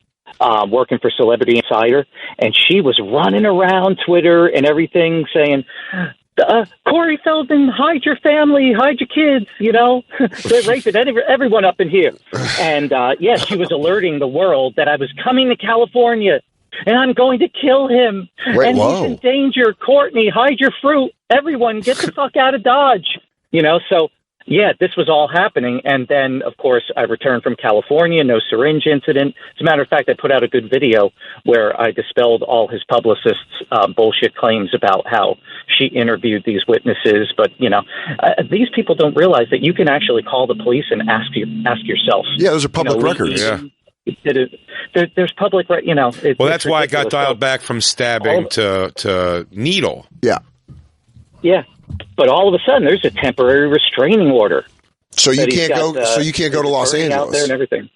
working for Celebrity Insider, and she was running around Twitter and everything saying, Corey Feldman, hide your family, hide your kids, you know, they're raping everyone up in here. And, she was alerting the world that I was coming to California and I'm going to kill him. He's in danger. Courtney, hide your fruit. Everyone, get the fuck out of Dodge. You know, so, yeah, this was all happening. And then, of course, I returned from California, no syringe incident. As a matter of fact, I put out a good video where I dispelled all his publicists' bullshit claims about how she interviewed these witnesses. But, you know, these people don't realize that you can actually call the police and ask yourself. Yeah, those are public records. Yeah. There's public, you know. Well, that's why I got dialed back from stabbing to needle. Yeah. Yeah. But all of a sudden, there's a temporary restraining order. So you can't go. So you can't go to Los Angeles. Out there and everything.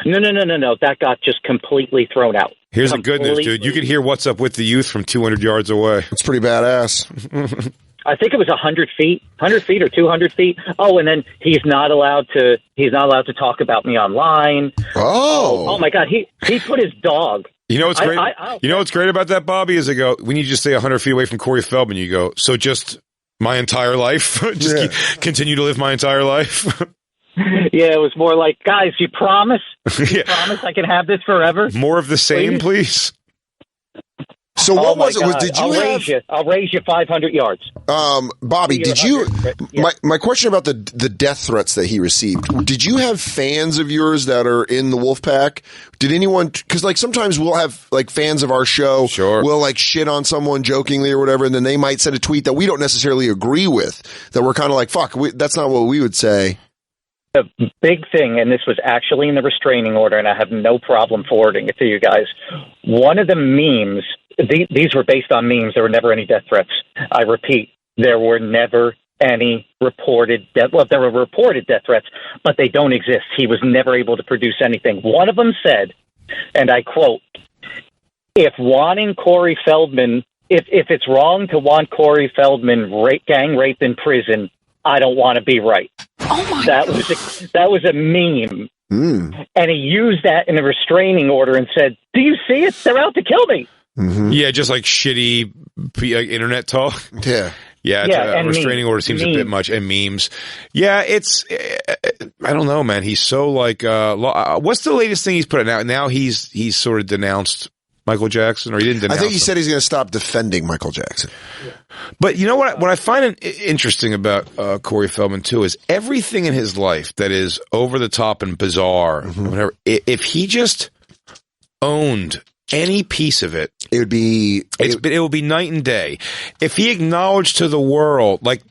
No. That got just completely thrown out. Here's the good news, dude. You can hear "What's Up with the Youth" from 200 yards away. It's pretty badass. I think it was 100 feet or 200 feet. Oh, and then he's not allowed to talk about me online. Oh my God. He put his dog. You know what's great? You know what's great about that, Bobby? Is when you just say 100 feet away from Corey Feldman, you go, so just my entire life, continue to live my entire life. Yeah, it was more like, guys, you promise? You promise I can have this forever? More of the same, please. So what was it? Did you I'll raise you 500 yards. Bobby, did you? My question about the death threats that he received. Did you have fans of yours that are in the Wolfpack? Did anyone? Because like sometimes we'll have like fans of our show. Sure. We'll like shit on someone jokingly or whatever, and then they might send a tweet that we don't necessarily agree with. That we're kind of like, fuck, that's not what we would say. The big thing, and this was actually in the restraining order, and I have no problem forwarding it to you guys. One of the memes, these were based on memes. There were never any death threats. I repeat, there were never any reported death. Well, there were reported death threats, but they don't exist. He was never able to produce anything. One of them said, and I quote, if wanting Corey Feldman, if it's wrong to want Corey Feldman gang raped in prison, I don't want to be right. Oh my that God. that was a meme. And he used that in a restraining order and said, "Do you see it? They're out to kill me." Mm-hmm. Yeah, just like shitty internet talk. Yeah. Yeah, and restraining order seems a bit much. And memes. Yeah, it's, I don't know, man. He's so like, what's the latest thing he's put out? Now he's sort of denounced Michael Jackson, or he didn't denounce I think he him. said he's going to stop defending Michael Jackson. But you know what I find interesting about Corey Feldman too is everything in his life that is over the top and bizarre, whatever. If he just owned any piece of it, it would be night and day. If he acknowledged to the world, like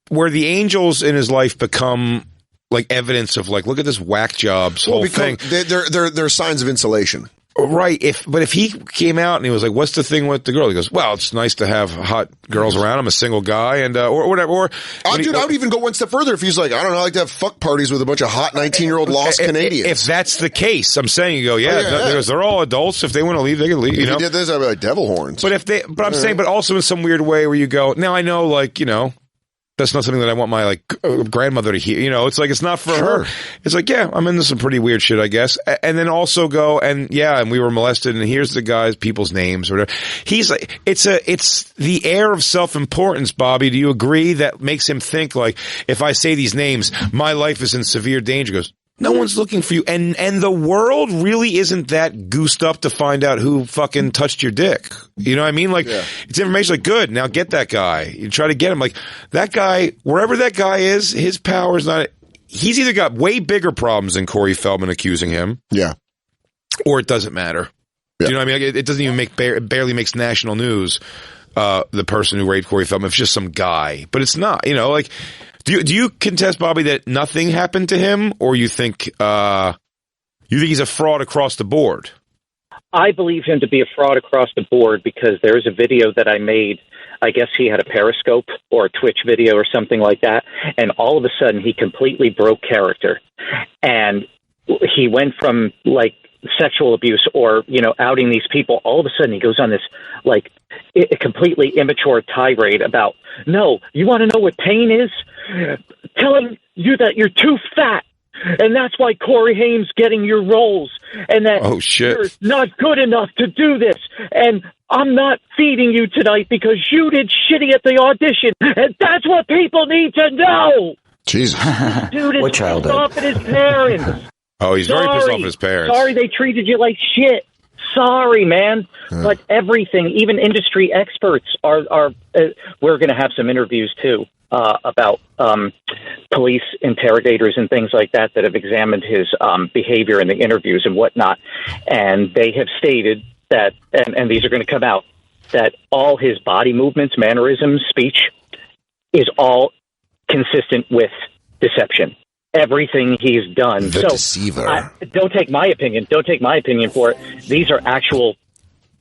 where the angels in his life become like evidence of like, look at this whack job's whole thing. They're signs of insulation. Right. But if he came out and he was like, what's the thing with the girl? He goes, well, it's nice to have hot girls around. I'm a single guy and, or whatever. Or I would even go one step further if he's like, I don't know, I like to have fuck parties with a bunch of hot 19-year-old lost Canadians. If that's the case, I'm saying you go, they're all adults. If they want to leave, they can leave. If he did this, I'd be like devil horns. But I'm saying, but also in some weird way where you go, now I know, like, you know, that's not something that I want my like grandmother to hear. You know, it's like it's not for her. It's like, yeah, I'm into some pretty weird shit, I guess. And then also go and we were molested, and here's the guys, people's names or whatever. He's like, it's the air of self-importance, Bobby. Do you agree that makes him think like, if I say these names, my life is in severe danger? He goes, no one's looking for you. And the world really isn't that goosed up to find out who fucking touched your dick. You know what I mean? Like, it's information like, good, now get that guy. You try to get him. Like, that guy, wherever that guy is, his power is not, he's either got way bigger problems than Corey Feldman accusing him. Yeah. Or it doesn't matter. Yeah. Do you know what I mean? Like, it doesn't even barely makes national news, the person who raped Corey Feldman. It's just some guy. But it's not, you know, like, Do you contest, Bobby, that nothing happened to him, or you think he's a fraud across the board? I believe him to be a fraud across the board because there's a video that I made. I guess he had a Periscope or a Twitch video or something like that, and all of a sudden he completely broke character, and he went from like sexual abuse or, you know, outing these people. All of a sudden he goes on this like a completely immature tirade about, no, you want to know what pain is? Telling you that you're too fat, and that's why Corey Haim's getting your roles, and that you're not good enough to do this, and I'm not feeding you tonight because you did shitty at the audition, and that's what people need to know. Jesus. Dude is pissed off at his parents. Oh, he's very pissed off at his parents. Sorry they treated you like shit. Sorry, man. But everything, even industry experts are we're going to have some interviews too about police interrogators and things like that have examined his behavior in the interviews and whatnot. And they have stated that, and these are going to come out, that all his body movements, mannerisms, speech is all consistent with deception. Everything he's done. The deceiver. Don't take my opinion. Don't take my opinion for it. These are actual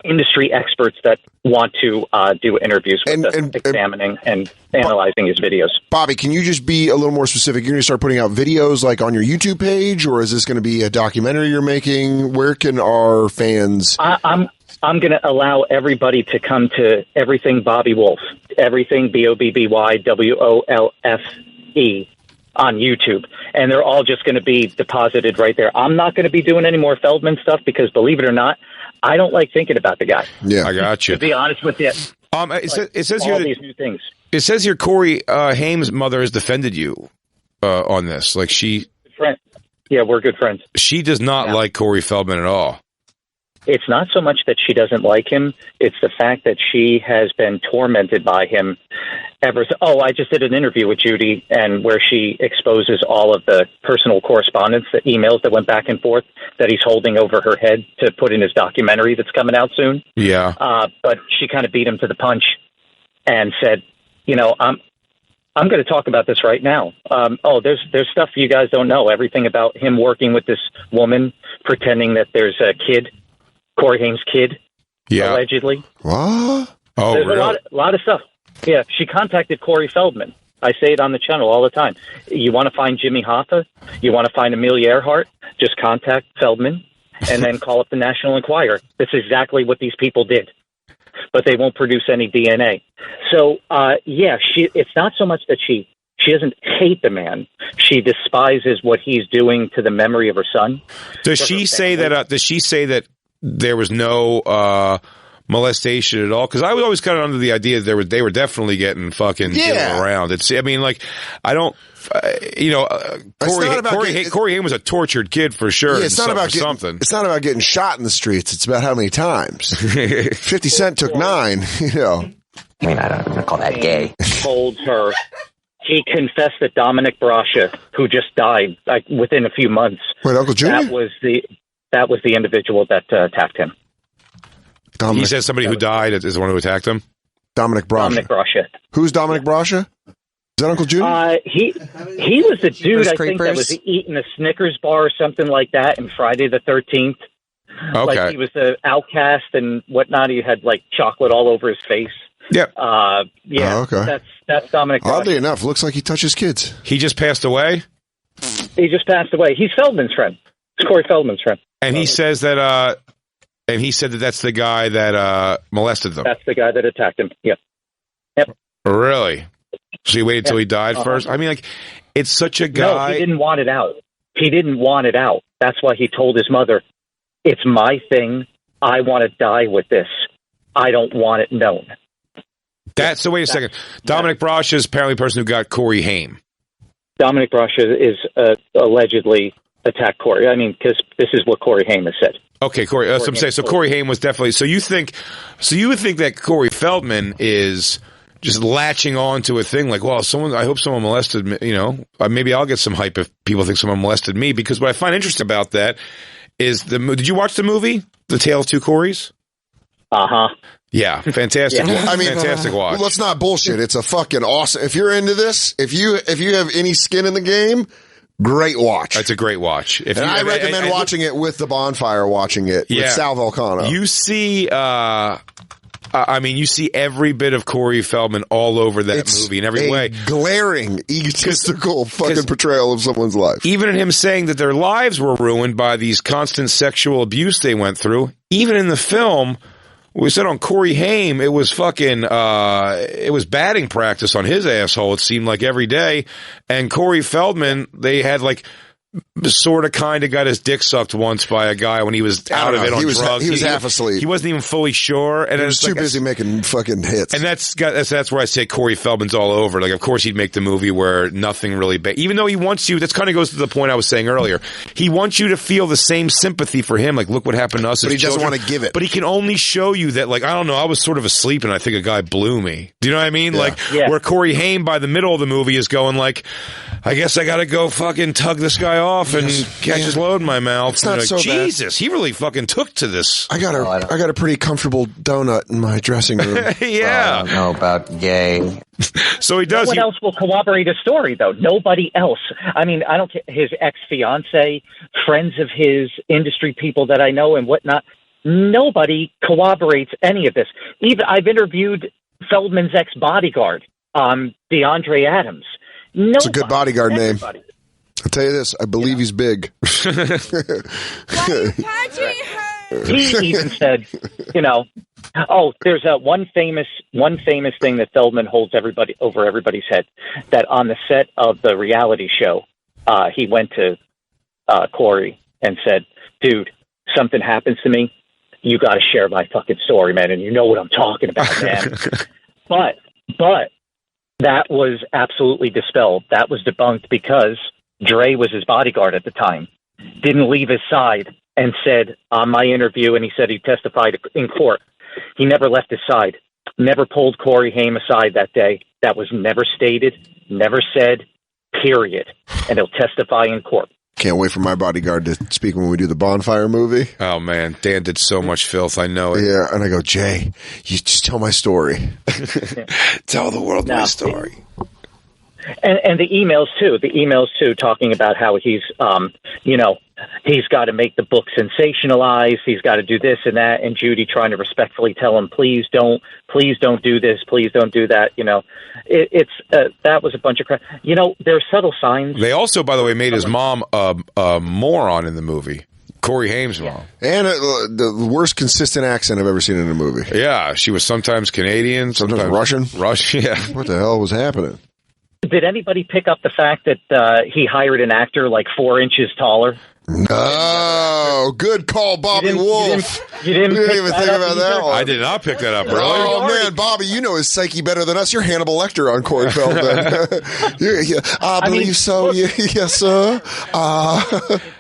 industry experts that want to do interviews with us, examining and analyzing his videos. Bobby, can you just be a little more specific? You're going to start putting out videos like on your YouTube page, or is this going to be a documentary you're making? Where can our fans... I'm going to allow everybody to come to Everything Bobby Wolf. Everything BOBBYWOLFE. On YouTube, and they're all just going to be deposited right there. I'm not going to be doing any more Feldman stuff because, believe it or not, I don't like thinking about the guy. Yeah, I got you. To be honest with you, it says all here these new things. It says here Corey Haim's mother has defended you on this. Like we're good friends. She does not like Corey Feldman at all. It's not so much that she doesn't like him; it's the fact that she has been tormented by him ever. I just did an interview with Judy, and where she exposes all of the personal correspondence, the emails that went back and forth that he's holding over her head to put in his documentary that's coming out soon. Yeah. But she kind of beat him to the punch and said, you know, I'm going to talk about this right now. There's stuff you guys don't know. Everything about him working with this woman, pretending that there's a kid, Corey Haim's kid, allegedly. What? Oh, there's really? a lot of stuff. Yeah, she contacted Corey Feldman. I say it on the channel all the time. You want to find Jimmy Hoffa? You want to find Amelia Earhart? Just contact Feldman and then call up the National Enquirer. That's exactly what these people did. But they won't produce any DNA. So, it's not so much that she doesn't hate the man. She despises what he's doing to the memory of her son. Does she say that there was no molestation at all? Because I was always kind of under the idea that they were definitely getting fucking around. Corey Haim was a tortured kid for sure. Yeah, it's not about getting shot in the streets. It's about how many times. 50 Cent took 9. You know. I mean, I don't call that gay. Told her. He confessed that Dominic Brascia, who just died within a few months. Wait, Uncle Junior? That was the individual that attacked him. He says somebody who died is the one who attacked him? Dominic Brascia. Dominic Brascia. Who's Dominic Brascia? Is that Uncle Junior? He was the dude, I think, that was eating a Snickers bar or something like that in Friday the 13th. Okay. Like he was the outcast and whatnot. He had like chocolate all over his face. Yep. Okay. That's Dominic Brascia. Oddly enough, looks like he touches kids. He just passed away? He just passed away. He's Feldman's friend. It's Corey Feldman's friend. And he says that that's the guy that molested them. That's the guy that attacked him. Yep. Really? So he waited till he died first? I mean, like, it's such a guy. No, he didn't want it out. That's why he told his mother, it's my thing. I want to die with this. I don't want it known. So wait a second. Dominic Brascia is apparently the person who got Corey Haim. Dominic Brascia is allegedly attacked Corey. I mean, because this is what Corey Haim has said. Okay, Corey. That's what I'm saying. So Corey Haim was definitely. So you would think that Corey Feldman is just latching on to a thing like, well, I hope someone molested me. You know, maybe I'll get some hype if people think someone molested me. Because what I find interesting about that is did you watch the movie, The Tale of Two Corys? Uh-huh. Yeah, fantastic. Yeah. I mean, fantastic watch. Well, let's not bullshit. It's a fucking awesome. If you're into this, if you have any skin in the game, great watch. It's a great watch. I recommend watching it with the BonFire, watching it with Sal Volcano. You see, you see every bit of Corey Feldman all over that movie in every way. Glaring, egotistical fucking portrayal of someone's life. Even in him saying that their lives were ruined by these constant sexual abuse they went through, even in the film, we said on Corey Haim, it was fucking, it was batting practice on his asshole, it seemed like every day. And Corey Feldman, they had like, sort of kind of got his dick sucked once by a guy when he was out of it on drugs. He was half asleep. He wasn't even fully sure. And he was too busy making fucking hits. And that's where I say Corey Feldman's all over. Like, of course he'd make the movie where nothing really, even though he wants you, that's kind of goes to the point I was saying earlier. He wants you to feel the same sympathy for him. Like, look what happened to us as children. But he doesn't want to give it. But he can only show you that, like, I don't know, I was sort of asleep and I think a guy blew me. Do you know what I mean? Yeah. Like, where Corey Haim by the middle of the movie is going like, I guess I gotta go fucking tug this guy off and catch his load in my mouth. It's not like, so Jesus, he really fucking took to this. I got a pretty comfortable donut in my dressing room. Yeah. I don't know about gay. So he does. No one else will corroborate his story, though. Nobody else. I mean, I don't care. His ex-fiance, friends of his, industry people that I know and whatnot. Nobody corroborates any of this. Even I've interviewed Feldman's ex-bodyguard, DeAndre Adams. It's a good bodyguard name. I'll tell you this. I believe he's big. Why are you touching her? He even said, there's one famous thing that Feldman holds over everybody's head. That on the set of the reality show, he went to Corey and said, "Dude, something happens to me. You got to share my fucking story, man. And you know what I'm talking about, man." But that was absolutely dispelled. That was debunked because Dre was his bodyguard at the time, didn't leave his side, and said on my interview, and he said he testified in court, he never left his side, never pulled Corey Haim aside that day. That was never stated, never said, period. And he'll testify in court. Can't wait for my bodyguard to speak when we do the BonFire movie. Oh, man. Dan did so much filth. I know it. Yeah, and I go, Jay, you just tell my story. Tell the world my story. And the emails too, talking about how he's, he's got to make the book sensationalized. He's got to do this and that. And Judy trying to respectfully tell him, please don't do this. Please don't do that. That was a bunch of crap. There are subtle signs. They also, by the way, made his mom a moron in the movie. Corey Haim's mom. And the worst consistent accent I've ever seen in a movie. Yeah, she was sometimes Canadian, sometimes Russian. Russian, yeah. What the hell was happening? Did anybody pick up the fact that he hired an actor like 4 inches taller? No, good call, Bobby Wolf. You didn't even think about that one. I did not pick that up, really. Oh, man, Bobby, you know his psyche better than us. You're Hannibal Lecter on Corey Feldman. I believe so. Look, yes, sir.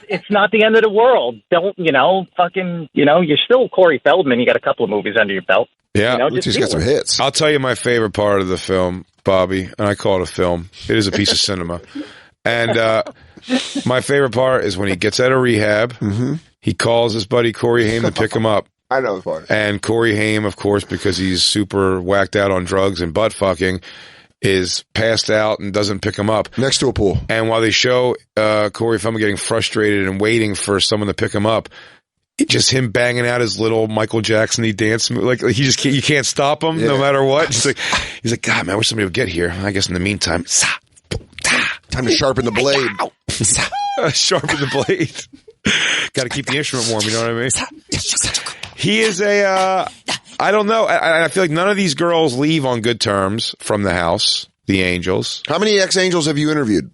It's not the end of the world. Don't, you're still Corey Feldman. You got a couple of movies under your belt. Yeah. He's got some hits. I'll tell you my favorite part of the film, Bobby, and I call it a film. It is a piece of cinema. And my favorite part is when he gets out of rehab, he calls his buddy Corey Haim to pick him up. I know the part. And Corey Haim, of course, because he's super whacked out on drugs and butt fucking, is passed out and doesn't pick him up. Next to a pool. And while they show Corey Feldman getting frustrated and waiting for someone to pick him up, it's just him banging out his little Michael Jackson-y dance move. Like he just you can't stop him no matter what. He's like, God, man, I wish somebody would get here. I guess in the meantime, time to sharpen the blade. Sharpen the blade. Got to keep the instrument warm, you know what I mean? He is I don't know. I feel like none of these girls leave on good terms from the house, the Angels. How many ex-Angels have you interviewed?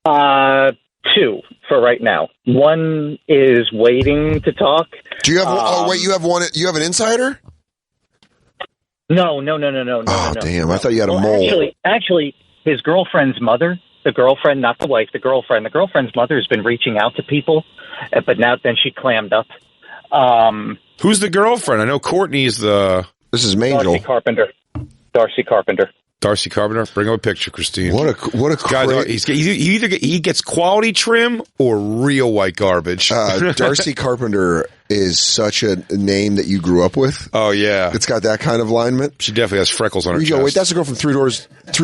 2 for right now. One is waiting to talk. Do you have, you have one, you have an insider? No. Oh, damn. I thought you had a mole. Actually, his girlfriend's mother, the girlfriend, not the wife, the girlfriend's mother has been reaching out to people, but then she clammed up. Who's the girlfriend? I know Courtney's the... This is Mangel. Darcy Carpenter. Darcy Carpenter. Bring up a picture, Christine. What a guy. He gets quality trim or real white garbage. Darcy Carpenter is such a name that you grew up with. Oh yeah, it's got that kind of alignment. She definitely has freckles on her chest. Wait, that's the girl from Three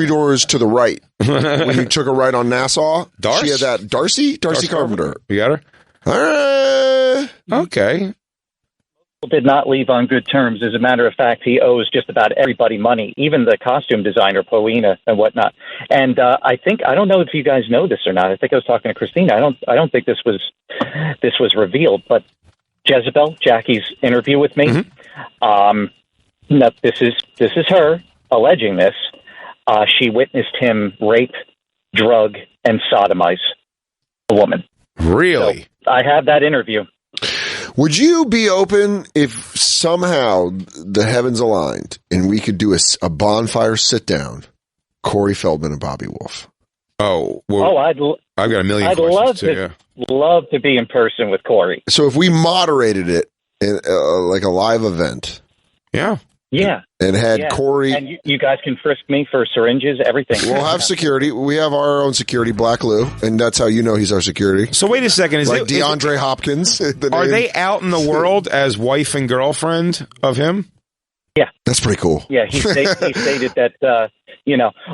Doors to the Right. When you took a right on Nassau, she had that. Darcy Carpenter. You got her. Okay. Did not leave on good terms. As a matter of fact, he owes just about everybody money, even the costume designer, Poina, and whatnot. And I don't know if you guys know this or not. I think I was talking to Christina. I don't think this was revealed, but Jezebel, Jackie's interview with me. No, this is her alleging this. She witnessed him rape, drug, and sodomize a woman. Really? So I have that interview. Would you be open if somehow the heavens aligned and we could do a BonFire sit down, Corey Feldman and Bobby Wolf? Oh, well, I've got a million questions love to be in person with Corey. So if we moderated it in like a live event. Yeah. And had Corey. And you guys can frisk me for syringes, everything. We'll have security. We have our own security, Black Lou, and that's how you know he's our security. So wait a second. Is DeAndre Hopkins? Are they out in the world as wife and girlfriend of him? Yeah. That's pretty cool. Yeah, he stated that,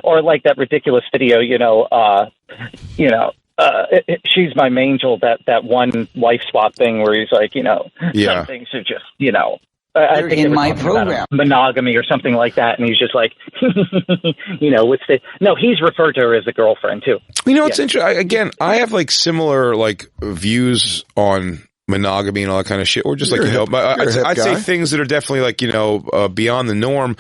or like that ridiculous video, she's my angel, that one wife swap thing where he's like, some things are just, I think in my program monogamy or something like that, and he's just like, he's referred to her as a girlfriend too. It's interesting. Again, I have like similar views on monogamy and all that kind of shit, or just I'd say things that are definitely beyond the norm.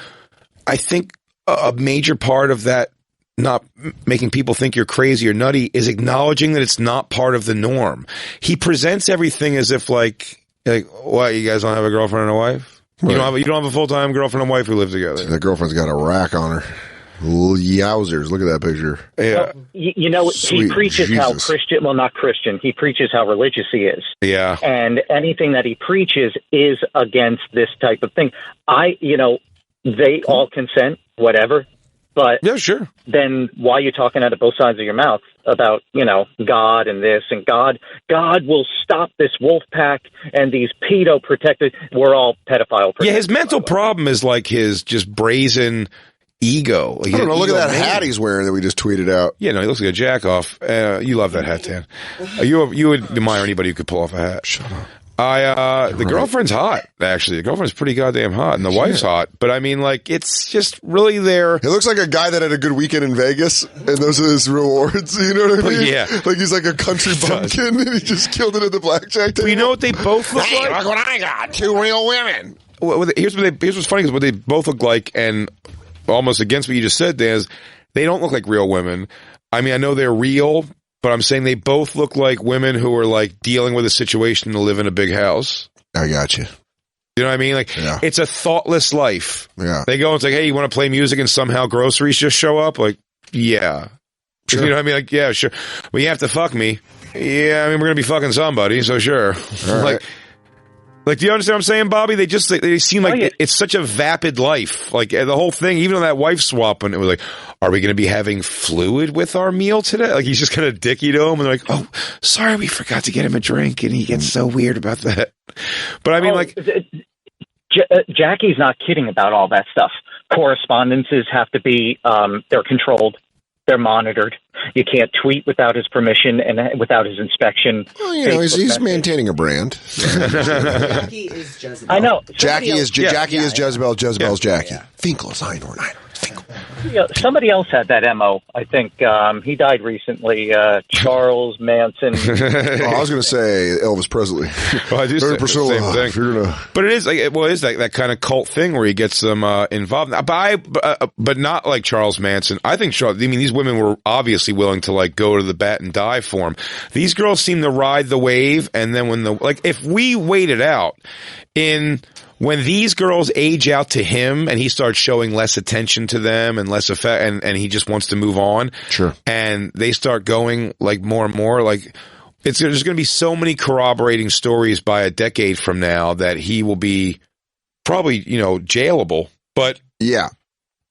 I think a major part of that, not making people think you're crazy or nutty, is acknowledging that it's not part of the norm. He presents everything as if what, you guys don't have a girlfriend and a wife? Right. You don't have a full-time girlfriend and wife who live together. The girlfriend's got a rack on her. Yowzers, look at that picture. Yeah. He preaches how Christian, well, not Christian, he preaches how religious he is. Yeah. And anything that he preaches is against this type of thing. They all consent, whatever. But yeah, sure. Then why are you talking out of both sides of your mouth about, God and this and God will stop this wolf pack and these pedo protected. We're all pedophile. Yeah, his mental problem is like his just brazen ego. I don't know. Look at that hat he's wearing that we just tweeted out. Yeah, no, he looks like a jack off. You love that hat, Dan. You would admire anybody who could pull off a hat. Shut up. The girlfriend's hot, actually. The girlfriend's pretty goddamn hot, and the wife's hot. But I mean, like, it's just really there. It looks like a guy that had a good weekend in Vegas, and those are his rewards. You know what I mean? Yeah. Like he's like a country bumpkin, and he just killed it at the blackjack table. You know what they both look Hey, like? look what I got. 2 real women. Here's what's funny is what they both look like, and almost against what you just said, Dan, is they don't look like real women. I mean, I know they're real, but I'm saying they both look like women who are like dealing with a situation to live in a big house. I got you. You know what I mean? Like, it's a thoughtless life. Yeah. They go and say, hey, you want to play music, and somehow groceries just show up? Like, yeah. Sure. You know what I mean? Like, yeah, sure. Well, you have to fuck me. Yeah, I mean, we're going to be fucking somebody, so sure. Like, do you understand what I'm saying, Bobby? They seem like it's such a vapid life. Like, the whole thing, even on that wife swap, and it was like, are we going to be having fluid with our meal today? Like, he's just kind of dicky to him, and they're like, oh, sorry, we forgot to get him a drink, and he gets so weird about that. But I mean, Jackie's not kidding about all that stuff. Correspondences have to be, they're controlled. They're monitored. You can't tweet without his permission and without his inspection. Well, you know, he's maintaining a brand. Jackie is Jezebel. I know. Jackie is Jezebel. Jezebel's Jackie. Yeah. Finkel is Einhorn. Finkel. Somebody else had that MO. I think he died recently. Charles Manson. I was going to say Elvis Presley. Well, I do say the same thing. But it is like, it is that kind of cult thing where he gets them involved. But not like Charles Manson. I think these women were obviously willing to like go to the bat and die for him. These girls seem to ride the wave, and then if we waited out when these girls age out to him and he starts showing less attention to them and less effect, and he just wants to move on. Sure. And they start going like more and more, like there's going to be so many corroborating stories by a decade from now that he will be probably, jailable. But yeah,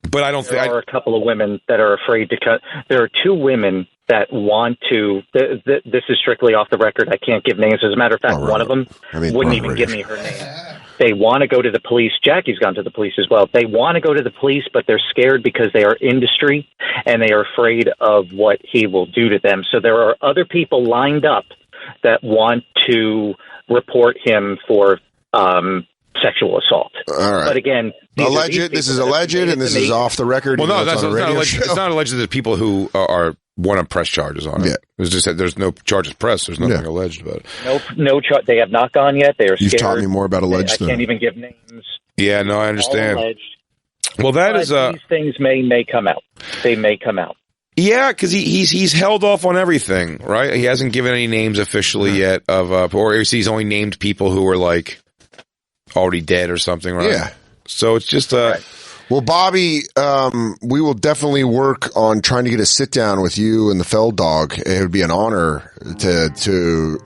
but I don't think there are a couple of women that are afraid to cut. There are 2 women that want to. This is strictly off the record. I can't give names. As a matter of fact, one of them wouldn't even give me her name. They want to go to the police. Jackie's gone to the police as well. They want to go to the police, but they're scared because they are industry and they are afraid of what he will do to them. So there are other people lined up that want to report him for sexual assault. All right. But again, this is alleged, and this is off the record. Well, no, that's not alleged. It's not alleged that people who are want to press charges on it. Yeah. It's just that there's no charges pressed. There's nothing alleged about it. No charge. They have not gone yet. They are scared. You've taught me more about alleged. I can't even give names. Yeah, no, I understand. Well, these things may come out. They may come out. Yeah, because he's held off on everything, right? He hasn't given any names officially yet or he's only named people who are like already dead or something, right? Yeah. So it's just Well, Bobby, we will definitely work on trying to get a sit down with you and the Feld dog. It would be an honor to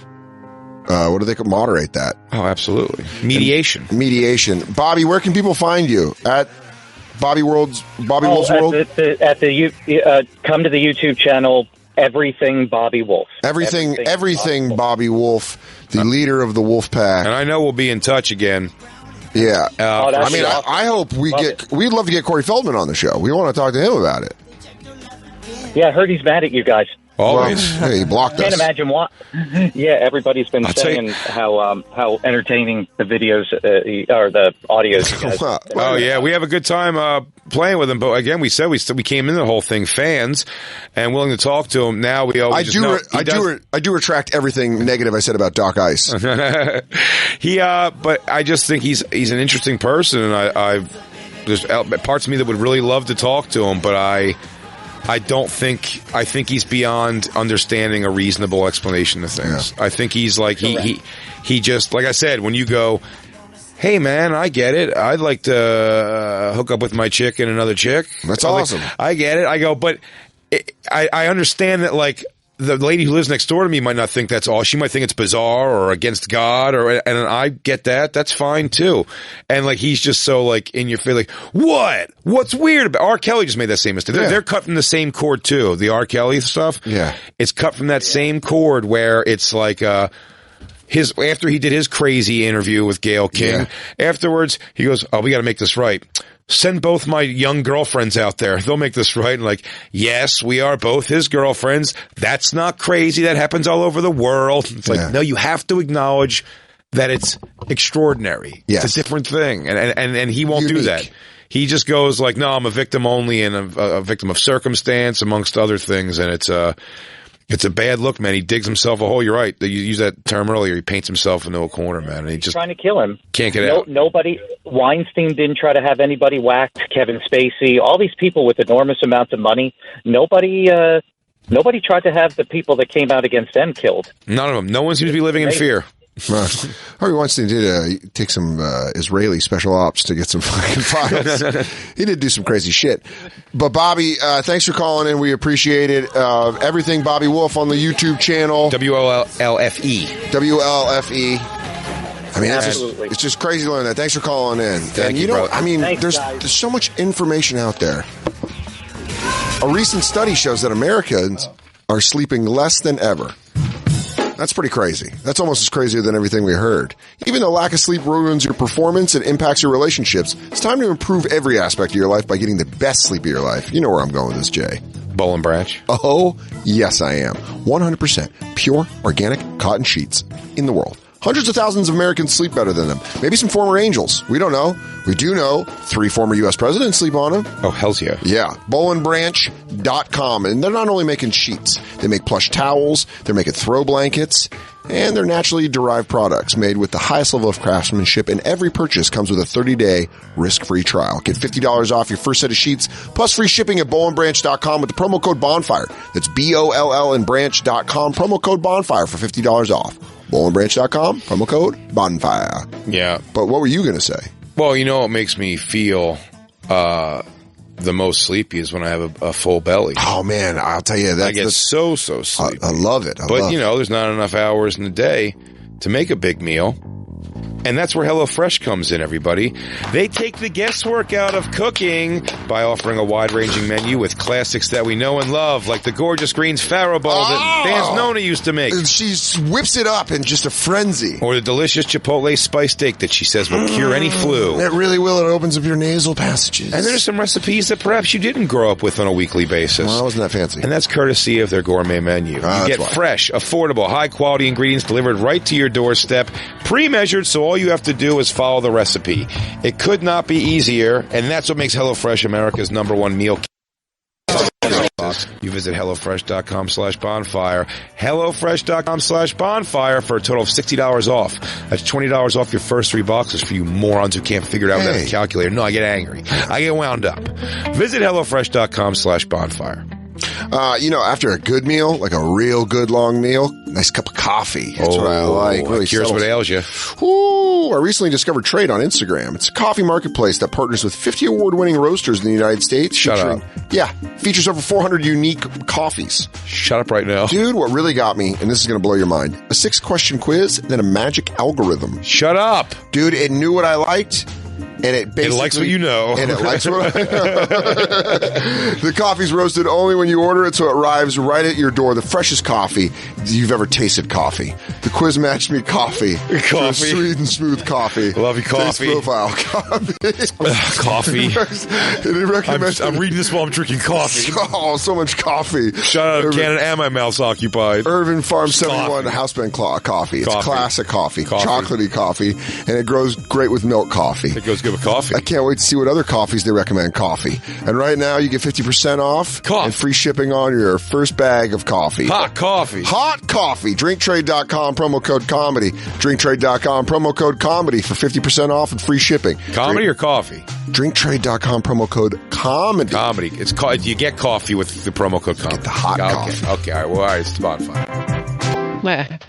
what do they call, moderate that? Oh, absolutely. Mediation. Bobby, where can people find you? At Bobby Wolf's World? Come to the YouTube channel, Everything Bobby Wolf. Everything Bobby Wolf, the leader of the Wolf Pack. And I know we'll be in touch again. Yeah. I hope we'd love to get Corey Feldman on the show. We want to talk to him about it. Yeah, I heard he's mad at you guys. Always. Well, he blocked us. Can't imagine why. Yeah, everybody's been saying how entertaining the videos or the audios. Oh yeah, we have a good time playing with him. But again, we said we came into the whole thing fans and willing to talk to him. Now we always I do retract everything negative I said about Doc Ice. But I just think he's an interesting person, and there's parts of me that would really love to talk to him, but I think he's beyond understanding a reasonable explanation of things. Yeah. I think he's like, he just, like I said, when you go, hey man, I get it. I'd like to hook up with my chick and another chick. That's awesome. I get it. I go, but I understand that like the lady who lives next door to me might not think that's all. She might think it's bizarre or against God, and I get that. That's fine too. And like he's just so like in your face, like what's weird about R. Kelly? Just made that same mistake. They're cut from the same cord too. The R. Kelly stuff. Yeah, it's cut from that same cord where it's like after he did his crazy interview with Gayle King. Yeah. Afterwards, he goes, "Oh, we got to make this right. Send both my young girlfriends out there. They'll make this right." And like, yes, we are both his girlfriends. That's not crazy. That happens all over the world. It's like, no, you have to acknowledge that it's extraordinary. Yes. It's a different thing. And he won't do Unique. that. He just goes like, no, I'm a victim only and a victim of circumstance, amongst other things. And it's a bad look, man. He digs himself a hole. You're right. You used that term earlier. He paints himself into a corner, man. And he just Trying to kill him. can't get out. Nobody. Weinstein didn't try to have anybody whacked. Kevin Spacey. All these people with enormous amounts of money. Nobody tried to have the people that came out against them killed. None of them. No one seems to be living in fear. Harvey Weinstein did take some Israeli special ops to get some fucking files. He did do some crazy shit. But Bobby, thanks for calling in. We appreciate it. Everything Bobby Wolf on the YouTube channel. WLFE. WLFE. I mean, Absolutely. it's just crazy to learn that. Thanks for calling in. Thank and you, know, brother. I mean, Thanks, there's so much information out there. A recent study shows that Americans are sleeping less than ever. That's pretty crazy. That's almost as crazy than everything we heard. Even though lack of sleep ruins your performance and impacts your relationships, it's time to improve every aspect of your life by getting the best sleep of your life. You know where I'm going with this, Jay. Bowl and Branch. Oh, yes, I am. 100% pure, organic cotton sheets in the world. Hundreds of thousands of Americans sleep better than them. Maybe some former angels. We don't know. We do know 3 former U.S. presidents sleep on them. Oh, hells yeah. Yeah. BowlandBranch.com. And they're not only making sheets, they make plush towels, they're making throw blankets, and they're naturally derived products made with the highest level of craftsmanship, and every purchase comes with a 30-day risk-free trial. Get $50 off your first set of sheets, plus free shipping at BowlandBranch.com with the promo code BonFire. That's BOLL and branch.com, promo code BonFire for $50 off. BowlandBranch.com, promo code BonFire. Yeah. But what were you going to say? Well, you know what makes me feel the most sleepy is when I have a full belly. Oh, man, I'll tell you. I get so sleepy. I love it. But, you know, there's not enough hours in the day to make a big meal. And that's where HelloFresh comes in, everybody. They take the guesswork out of cooking by offering a wide-ranging menu with classics that we know and love, like the gorgeous greens farro bowl that fans Nona used to make. She whips it up in just a frenzy. Or the delicious Chipotle spice steak that she says will cure any flu. It really will. It opens up your nasal passages. And there's some recipes that perhaps you didn't grow up with on a weekly basis. Well, wasn't that fancy. And that's courtesy of their gourmet menu. You get fresh, affordable, high-quality ingredients delivered right to your doorstep, pre-measured, so all you have to do is follow the recipe. It could not be easier, and that's what makes HelloFresh America's #1 meal. You visit HelloFresh.com/bonfire. HelloFresh.com/bonfire for a total of $60 off. That's $20 off your first 3 boxes for you morons who can't figure it out without a calculator. No, I get angry. I get wound up. Visit HelloFresh.com/bonfire. You know, after a good meal, like a real good long meal, nice cup of coffee. That's what I like. Really cures what ails you. Ooh, I recently discovered Trade on Instagram. It's a coffee marketplace that partners with 50 award-winning roasters in the United States. Shut up. Yeah, features over 400 unique coffees. Shut up right now. Dude, what really got me, and this is going to blow your mind, a 6-question quiz, and then a magic algorithm. Shut up. Dude, it knew what I liked. And it basically... It likes what you know. And it likes what I know. The coffee's roasted only when you order it, so it arrives right at your door. The freshest coffee you've ever tasted coffee. The quiz matched me coffee. Coffee. Sweet and smooth coffee. Love you, coffee. Taste profile. Coffee. Coffee. I'm reading this while I'm drinking coffee. Oh, so much coffee. Shout out to Canada and my mouth's occupied. Irvin Farm 71 Houseband coffee. It's classic coffee. Chocolatey coffee. And it grows great with milk coffee. It goes good with coffee. I can't wait to see what other coffees they recommend. Coffee. And right now you get 50% off and free shipping on your first bag of coffee. Hot coffee. Hot coffee. Drinktrade.com, promo code comedy. Drinktrade.com, promo code comedy for 50% off and free shipping. Comedy or coffee? Drinktrade.com, promo code comedy. Comedy. You get coffee with the promo code comedy. Get the hot coffee. Okay. All right. Well, all right. It's Spotify.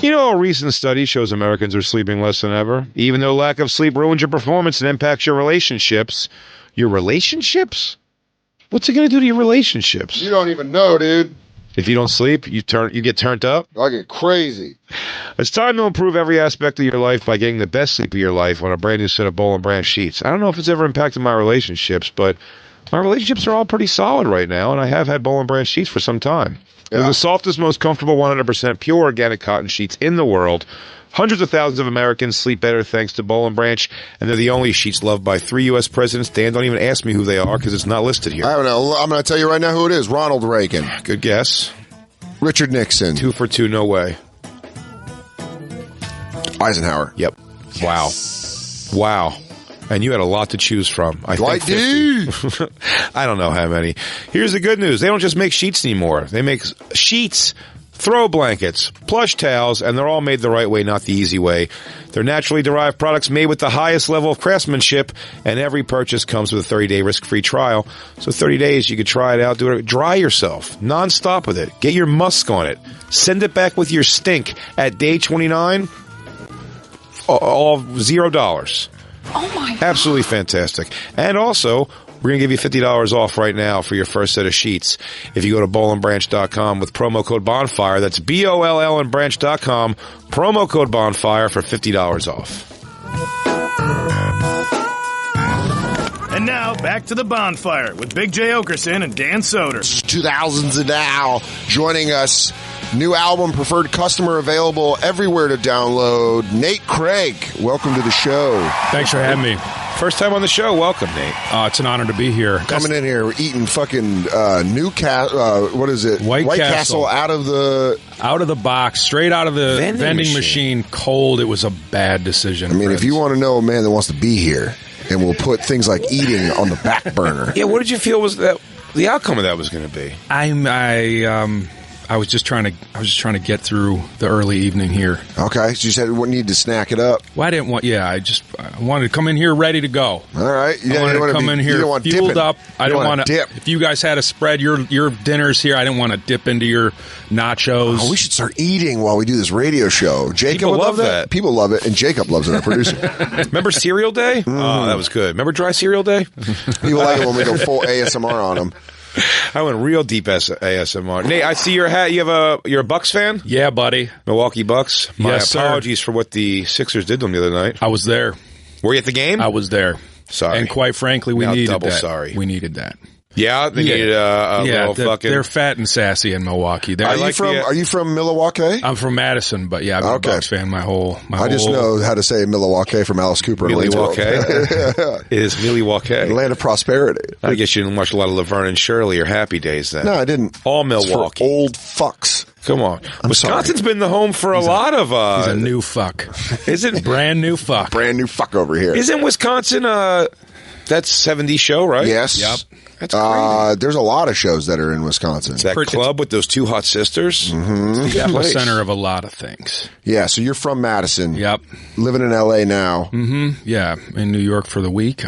You know, a recent study shows Americans are sleeping less than ever. Even though lack of sleep ruins your performance and impacts your relationships. Your relationships? What's it going to do to your relationships? You don't even know, dude. If you don't sleep, you get turned up? I get crazy. It's time to improve every aspect of your life by getting the best sleep of your life on a brand new set of Bowl and Branch sheets. I don't know if it's ever impacted my relationships, but my relationships are all pretty solid right now, and I have had Bowl and Branch sheets for some time. They're the softest, most comfortable 100% pure organic cotton sheets in the world. Hundreds of thousands of Americans sleep better thanks to Boll & Branch, and they're the only sheets loved by 3 U.S. presidents. Dan, don't even ask me who they are because it's not listed here. I don't know. I'm going to tell you right now who it is. Ronald Reagan. Good guess. Richard Nixon. 2 for 2, no way. Eisenhower. Yep. Wow. And you had a lot to choose from. I Dwight think 50. I don't know how many. Here's the good news. They don't just make sheets anymore. They make sheets, throw blankets, plush towels, and they're all made the right way, not the easy way. They're naturally derived products made with the highest level of craftsmanship, and every purchase comes with a 30-day risk-free trial. So 30 days, you could try it out, do it, dry yourself, non-stop with it, get your musk on it, send it back with your stink at day 29, all $0. Oh my God. Absolutely fantastic. And also, we're going to give you $50 off right now for your first set of sheets. If you go to bollandbranch.com with promo code BonFire, that's BOLL and branch.com, promo code BonFire for $50 off. And now, back to the bonfire with Big J. Okerson and Dan Soder. 2000s and now. Joining us, new album, Preferred Customer, available everywhere to download. Nate Craig, welcome to the show. Thanks for having me. First time on the show. Welcome, Nate. It's an honor to be here. Coming in here, eating fucking Newcastle, what is it? White Castle out of the box, straight out of the vending machine, cold. It was a bad decision. I mean, if you want to know a man that wants to be here, and we'll put things like eating on the back burner. Yeah, what did you feel was that the outcome of that was going to be? I was just trying to get through the early evening here. Okay, so you said we need to snack it up. Well, I didn't want. Yeah, I wanted to come in here ready to go. All right, I wanted to come in here fueled up. I didn't want to dip. If you guys had a spread your dinners here, I didn't want to dip into your nachos. Oh, we should start eating while we do this radio show. Jacob People would love that. People love it, and Jacob loves it. Our producer. Remember Cereal Day? Oh, that was good. Remember Dry Cereal Day? People like it when we go full ASMR on them. I went real deep ASMR. Nate, I see your hat. You're a Bucks fan? Yeah, buddy. Milwaukee Bucks. My Yes, apologies for what the Sixers did to them the other night. I was there. Were you at the game? I was there. Sorry. And quite frankly, we Now needed double that. sorry. We needed that. Yeah, they needed a little fucking. They're fat and sassy in Milwaukee. Are you from Milwaukee? I'm from Madison, but yeah, I've been a Bucks fan my whole. I just know how to say Milwaukee from Alice Cooper. Milwaukee. It is Milwaukee. Land of prosperity. I guess you didn't watch a lot of Laverne and Shirley or Happy Days then. No, I didn't. All Milwaukee. It's for old fucks. Come on. Wisconsin's sorry. been the home for a lot of. He's a new fuck. Isn't brand new fuck? Brand new fuck over here. Isn't Wisconsin that 70s show, right? Yes. Yep. That's crazy. There's a lot of shows that are in Wisconsin. That club with those two hot sisters. Mm-hmm. Yeah, the center of a lot of things. Yeah, so you're from Madison. Yep. Living in L.A. now. Mm-hmm. Yeah, in New York for the week.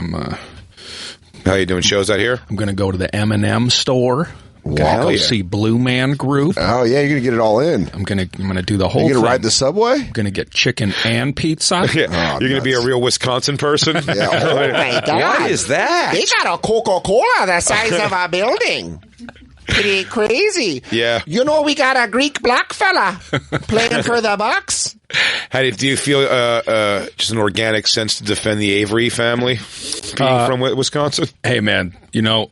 How you doing shows out here? I'm going to go to the M&M store. Go see Blue Man Group. Oh yeah, you're gonna get it all in. I'm gonna do the whole. You're gonna thing. ride the subway. I'm gonna get chicken and pizza. Yeah. You're gonna be a real Wisconsin person. Yeah. Oh my God! What is that? They got a Coca-Cola the size of a building. Pretty crazy. Yeah. You know, we got a Greek black fella playing for the Bucks. Do you feel just an organic sense to defend the Avery family being from Wisconsin? Hey man, you know.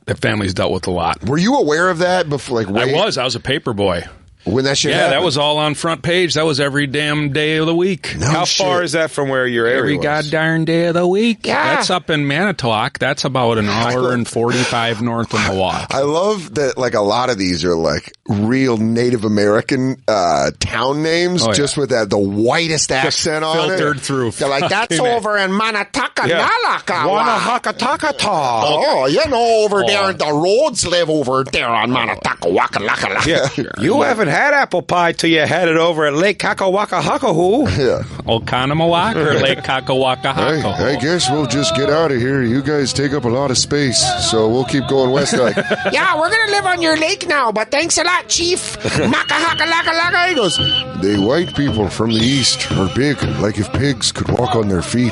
That family's dealt with a lot. Were you aware of that before? I was a paper boy. When that shit Yeah, happened? that was all on front page. That was every damn day of the week. No How shit. far is that from where your area Every was? goddamn day of the week. Yeah. That's up in Manitowoc. That's about an hour and 45 north of Milwaukee. I love that, like, a lot of these are, like, real Native American town names, just with the whitest accent on it. Filtered through. They're like, that's Hey, man. over in Manataka, Yeah. Nalaka. Oh, you know, over there, the roads live over there on Manataka, Waka Laka Laka. Yeah. You haven't had apple pie till you had it over at Lake Kakawakahakahu. Yeah. Oconomowoc or Lake Kakawakahako? I guess we'll just get out of here. You guys take up a lot of space, so we'll keep going west. Yeah, we're going to live on your lake now, but thanks a lot, Chief. Maka Haka Laka Laka. He goes, The white people from the east are big, like if pigs could walk on their feet.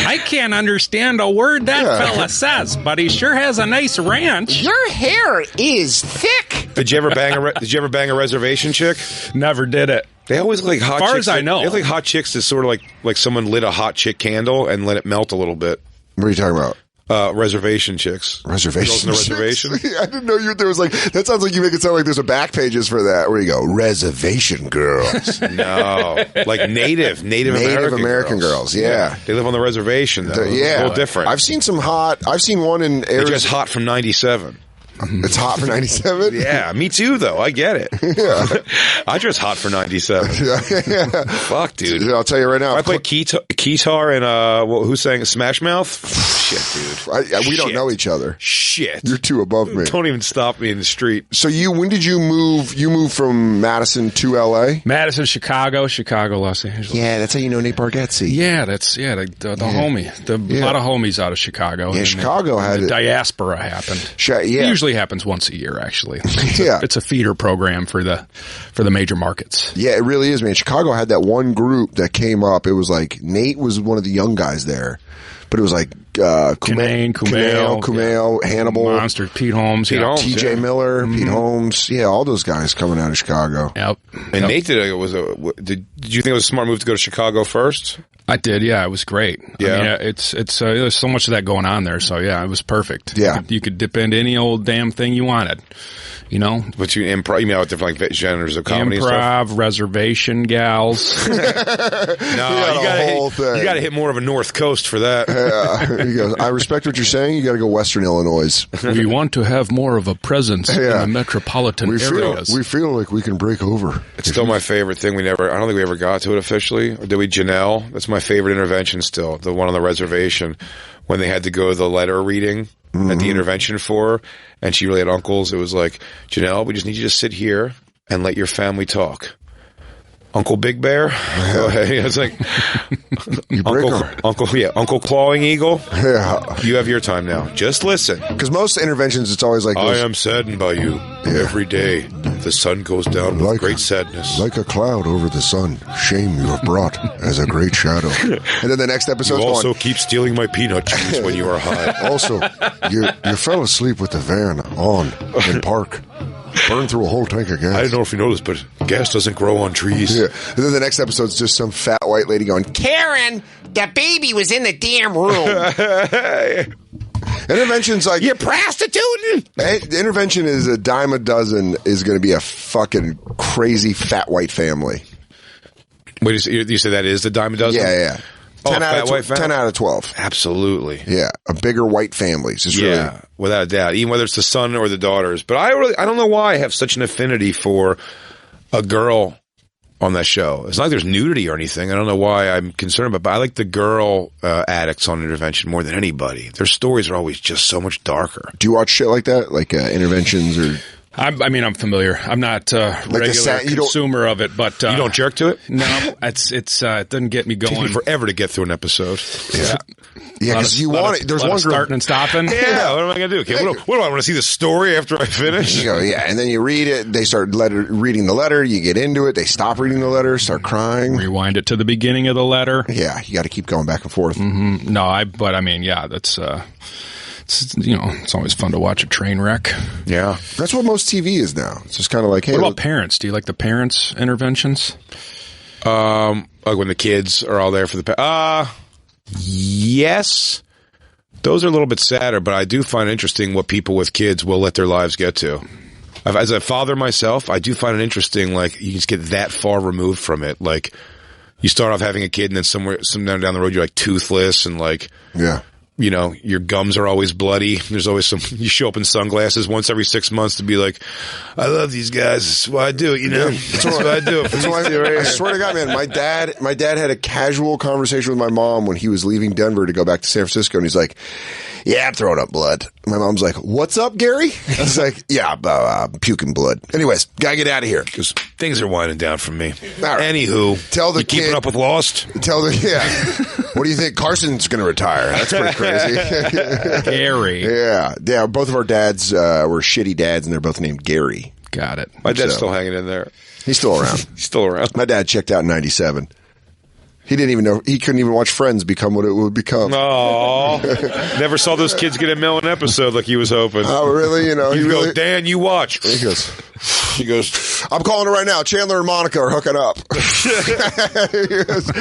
I can't understand a word that fella says, but he sure has a nice ranch. your hair is thick. Did you ever bang a reservation chick? Never did it. They always like hot As far chicks. as I know. They like hot chicks to sort of like someone lit a hot chick candle and let it melt a little bit. What are you talking about? Reservation chicks. Reservation Girls in the chicks? reservation? I didn't know there was like, that sounds like you make it sound like there's a back pages for that. Where you go, reservation girls. No. Like Native American girls. Yeah. They live on the reservation, though. Yeah. A little different. I've seen one in They're Arizona. just hot from 97. It's hot for 97? Yeah, me too, though. I get it. Yeah. I dress hot for 97. Yeah. Fuck, dude. I'll tell you right now. I played guitar and, who sang Smash Mouth? Shit, dude. We don't know each other. Shit. You're two above me. Don't even stop me in the street. So when did you move? You moved from Madison to L.A.? Madison, Chicago, Los Angeles. Yeah, that's how you know Nate Bargatze. Yeah, the homie. A lot of homies out of Chicago. Yeah, Chicago had the diaspora happened. It usually happens once a year, actually. It's a feeder program for the major markets. Yeah, it really is, man. Chicago had that one group that came up. It was like Nate was one of the young guys there, but it was like Kumail, Hannibal, Monster, Pete Holmes, TJ Miller, Pete Holmes, all those guys coming out of Chicago. Yep. And Nate did you think it was a smart move to go to Chicago first? I did, yeah. It was great. Yeah. I mean, there's so much of that going on there, so yeah, it was perfect. Yeah. You could dip into any old damn thing you wanted. You know? But you mean out different like genres of comedy and stuff? Improv, reservation gals. No, you gotta hit more of a North Coast for that. Yeah. He goes, I respect what you're saying. You gotta go Western Illinois. We want to have more of a presence in the metropolitan areas. We feel like we can break over. It's still my favorite thing. I don't think we ever got to it officially. Or did we? Janelle? That's my favorite intervention still. The one on the reservation when they had to go to the letter reading at the intervention for her, and she really had uncles. It was like, Janelle, we just need you to sit here and let your family talk. Uncle Big Bear? Go ahead. It's like, Uncle Clawing Eagle? Yeah. You have your time now. Just listen. Because most interventions, it's always like I am saddened by you. Every day, the sun goes down with great sadness. Like a cloud over the sun, shame you have brought as a great shadow. And then the next episode You also keep stealing my peanut cheese when you are high. Also, you fell asleep with the van on in park. Burned through a whole tank of gas. I don't know if you noticed, but gas doesn't grow on trees. Yeah. And then the next episode's just some fat white lady going, Karen, the baby was in the damn room. Intervention's like, you're prostituting. Intervention is a dime a dozen is going to be a fucking crazy fat white family. Wait, you say that is the dime a dozen? Yeah. 10 out of 12. Absolutely. Yeah. A bigger white family. It's really, without a doubt. Even whether it's the son or the daughters. But I don't know why I have such an affinity for a girl on that show. It's not like there's nudity or anything. I don't know why I'm concerned about it, but I like the girl addicts on Intervention more than anybody. Their stories are always just so much darker. Do you watch shit like that? Like Interventions or... I'm familiar. I'm not a regular consumer of it, but you don't jerk to it. No, it doesn't get me going. It takes me forever to get through an episode. Yeah, because you want it. There's one starting and stopping. Yeah, what am I going to do? Okay, what do I want to see the story after I finish? You go, and then you read it. They start reading the letter. You get into it. They stop reading the letter. Start crying. Rewind it to the beginning of the letter. Yeah, you got to keep going back and forth. Mm-hmm. No, that's. It's always fun to watch a train wreck. Yeah. That's what most TV is now. It's just kind of like, hey. What about parents? Do you like the parents' interventions? Like when the kids are all there for the... yes. Those are a little bit sadder, but I do find it interesting what people with kids will let their lives get to. As a father myself, I do find it interesting, like, you just get that far removed from it. Like, you start off having a kid, and then somewhere down the road, you're, like, toothless, and, like... Yeah. You know, your gums are always bloody. There's always you show up in sunglasses once every 6 months to be like, I love these guys. That's what I do, That's what I do. I swear to God, man, my dad had a casual conversation with my mom when he was leaving Denver to go back to San Francisco, and he's like, yeah, I'm throwing up blood. My mom's like, what's up, Gary? He's like, yeah, I'm puking blood. Anyways, gotta get out of here. Because things are winding down for me. Right. Anywho, tell the you keeping up with Lost? What do you think? Carson's going to retire. That's pretty crazy. Gary. Yeah. Both of our dads were shitty dads, and they're both named Gary. Got it. My dad's still hanging in there. He's still around. He's still around. My dad checked out in 97. He didn't even know. He couldn't even watch Friends become what it would become. Oh, never saw those kids get a million episode like he was hoping. Oh, really? You go, Dan, you watch. He goes, I'm calling it right now. Chandler and Monica are hooking up. This is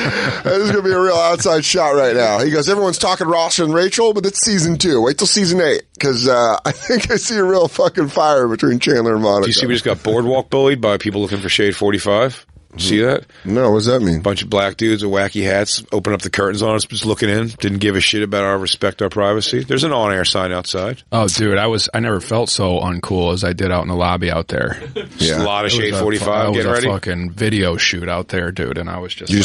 going to be a real outside shot right now. He goes, everyone's talking Ross and Rachel, but it's season 2. Wait till season 8, because I think I see a real fucking fire between Chandler and Monica. Do you see we just got boardwalk bullied by people looking for Shade 45? See that? No, what does that mean? Bunch of black dudes with wacky hats open up the curtains on us, just looking in. Didn't give a shit about our respect, our privacy. There's an on-air sign outside. Oh, dude, I never felt so uncool as I did out in the lobby out there. Yeah. A lot of Shade 45 getting ready. It was a fucking video shoot out there, dude, and I was just... You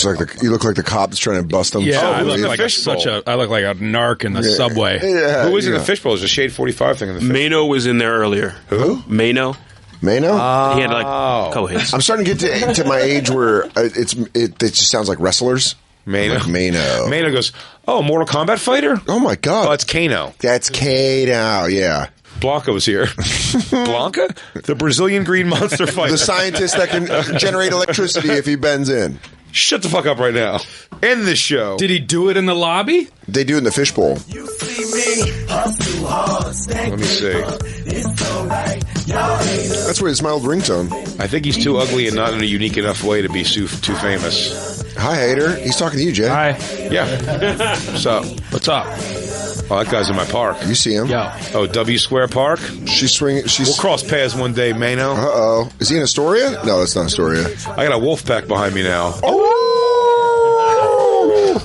look like the cop that's trying to bust them. Yeah, I look like a narc in the subway. Yeah, who was in the fishbowl? Is a Shade 45 thing in the fishbowl? Mano was in there earlier. Who? Mano? He had like co-hits. I'm starting to get to my age where it just sounds like wrestlers. Mano. Like Mano. Mano goes, oh, Mortal Kombat fighter? Oh my God. Oh, that's Kano. That's Kano, yeah. Blanca was here. Blanca? The Brazilian green monster fighter. The scientist that can generate electricity if he bends in. Shut the fuck up right now. End this show. Did he do it in the lobby? They do it in the fishbowl. Let me see. That's where it's my old ringtone. I think he's too ugly and not in a unique enough way to be too famous. Hi, hater. He's talking to you, Jay. Hi. Yeah. What's up? What's up? Oh, that guy's in my park. You see him? Yeah. Oh, W Square Park? She's swinging. We'll cross paths one day, Mano. Uh-oh. Is he in Astoria? No, that's not Astoria. I got a wolf pack behind me now. Oh!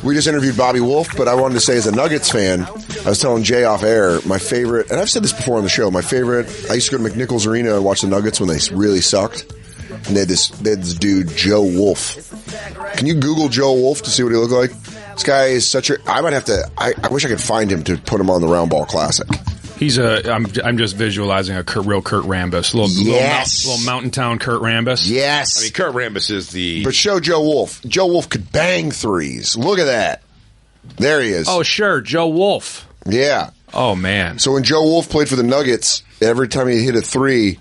We just interviewed Bobby Wolf, but I wanted to say as a Nuggets fan, I was telling Jay off air, my favorite, and I've said this before on the show, my favorite, I used to go to McNichols Arena and watch the Nuggets when they really sucked. And they had this dude, Joe Wolf. Can you Google Joe Wolf to see what he looked like? This guy is such a, I wish I could find him to put him on the Round Ball Classic. He's I'm just visualizing a real Kurt Rambis. Little mountain town Kurt Rambis. Yes. I mean, Kurt Rambis is the... But show Joe Wolf. Joe Wolf could bang threes. Look at that. There he is. Oh, sure. Joe Wolf. Yeah. Oh, man. So when Joe Wolf played for the Nuggets, every time he hit a three,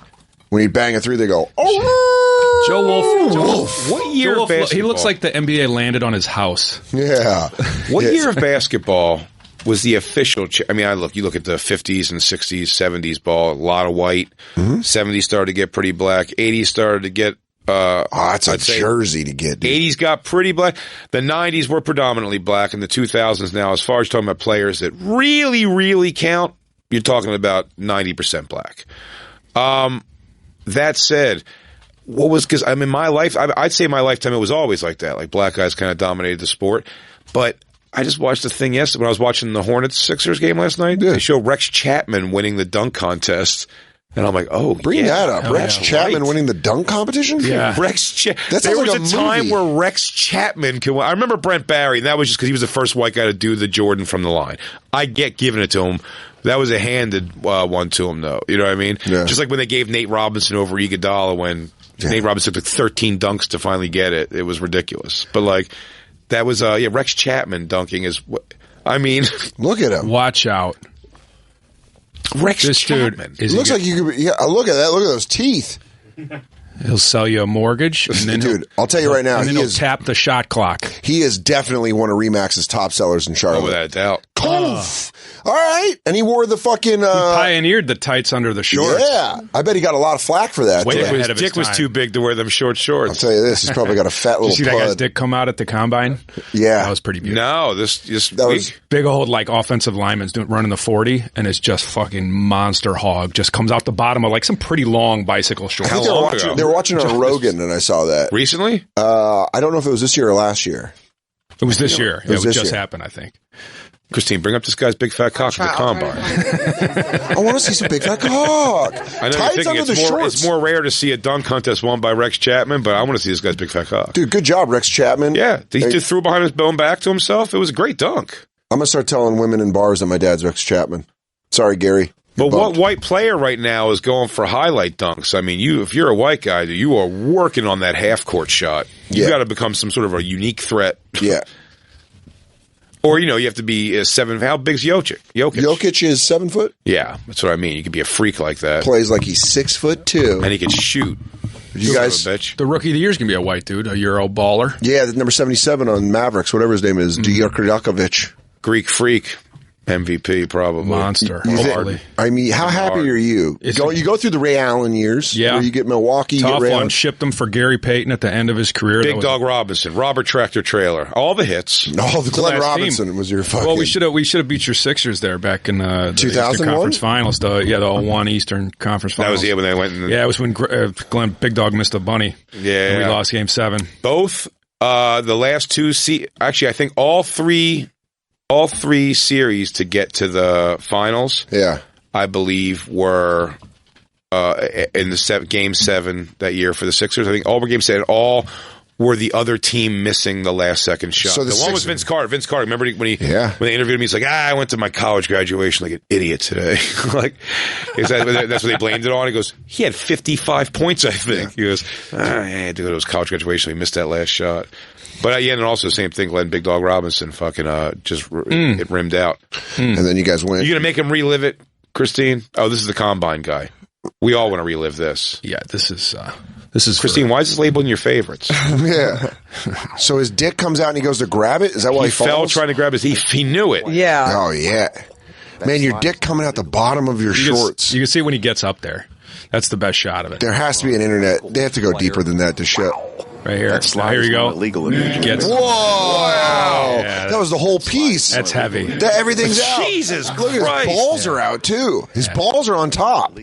when he'd bang a three, they go, oh! Joe Wolf. What year of basketball? He looks like the NBA landed on his house. Yeah. What year of basketball was the official? You look at the 50s and 60s, 70s ball, a lot of white. 70s started to get pretty black. 80s started to get... that's a jersey to get, dude. 80s got pretty black. The 90s were predominantly black. And the 2000s now, as far as talking about players that really, really count, you're talking about 90% black. That said... because in my life, I'd say my lifetime, it was always like that. Like black guys kind of dominated the sport. But I just watched the thing yesterday when I was watching the Hornets-Sixers game last night. Yeah. They show Rex Chapman winning the dunk contest. And I'm like, bring that up. Rex Chapman winning the dunk competition? Yeah. There was a time where Rex Chapman could win. I remember Brent Barry, and that was just because he was the first white guy to do the Jordan from the line. I get giving it to him. That was a handed one to him, though. You know what I mean? Yeah. Just like when they gave Nate Robinson over Iguodala when Nate Robinson took 13 dunks to finally get it. It was ridiculous. But, that was, Rex Chapman dunking is what, I mean. Look at him. Watch out. Rex Chapman. It looks like you could be, look at that. Look at those teeth. He'll sell you a mortgage. And then dude, I'll tell you right now. And then he'll tap the shot clock. He is definitely one of Remax's top sellers in Charlotte. Oh, without a doubt. All right. And he wore the fucking... he pioneered the tights under the shorts. Yeah. I bet he got a lot of flack for that. His dick was too big to wear them short shorts. I'll tell you this. He's probably got a fat little Did you see that guy's dick come out at the combine? Yeah. That was pretty beautiful. No, that was big old offensive lineman's running the 40 and it's just fucking monster hog. Just comes out the bottom of some pretty long bicycle shorts. I think they were watching on Rogan and I saw that. Recently? I don't know if it was this year or last year. It was this year. It just happened, I think. Christine, bring up this guy's big fat cock at the combine. I want to see some big fat cock. I know Tights under the shorts. It's more rare to see a dunk contest won by Rex Chapman, but I want to see this guy's big fat cock. Dude, good job, Rex Chapman. Yeah, he just threw behind his bone back to himself. It was a great dunk. I'm going to start telling women in bars that my dad's Rex Chapman. Sorry, Gary. But what white player right now is going for highlight dunks? I mean, if you're a white guy, you are working on that half-court shot. You've got to become some sort of a unique threat. Yeah. Or, you have to be 7. How big's Jokic? Jokic is 7 foot? Yeah, that's what I mean. You could be a freak like that. Plays like he's 6'2". And he can shoot. You guys, the rookie of the year is going to be a white dude, a Euro baller. Yeah, the number 77 on Mavericks, whatever his name is, Djokovic. Greek freak. MVP, probably. Monster. I mean, how happy are you? You go through the Ray Allen years. Yeah. Where you get Milwaukee. Tough you get Ray one. Allen. Shipped him for Gary Payton at the end of his career. Big Dog Robinson, Robert Tractor Trailer, all the hits. No, the Glenn Robinson was your fucking. Well, we should have beat your Sixers there back in the Eastern Conference Finals. The 0-1 Eastern Conference Finals. That was when they went. It was when Glenn Big Dog missed a bunny. Yeah, and we lost Game 7. Both the last two. Actually, I think all three series to get to the finals. Yeah, I believe were in the Game 7 that year for the Sixers. I think all were Game 7. All were the other team missing the last second shot. So the one was Vince Carter. Vince Carter, remember when they interviewed me, he's like, I went to my college graduation like an idiot today. Like, that's what they blamed it on. He goes, he had 55 points, I think. Yeah. He goes, I had to go to his college graduation. He missed that last shot. But and also the same thing, Glenn Big Dog Robinson fucking it rimmed out. And then you guys win. You going to make him relive it, Christine? Oh, this is the Combine guy. We all want to relive this. Yeah, this is Christine, why is this labeled in your favorites? Yeah. So his dick comes out and he goes to grab it? Is that why he fell trying to grab his... He knew it. Yeah. Oh, yeah. Man, your dick coming out the bottom of your shorts. You can see when he gets up there. That's the best shot of it. There has to be an internet. They have to go deeper than that to show. Right here. Here you go. Whoa! Wow. Yeah, that was the whole piece. That's heavy. Everything's out. Jesus Look, his balls are out, too. His balls are on top.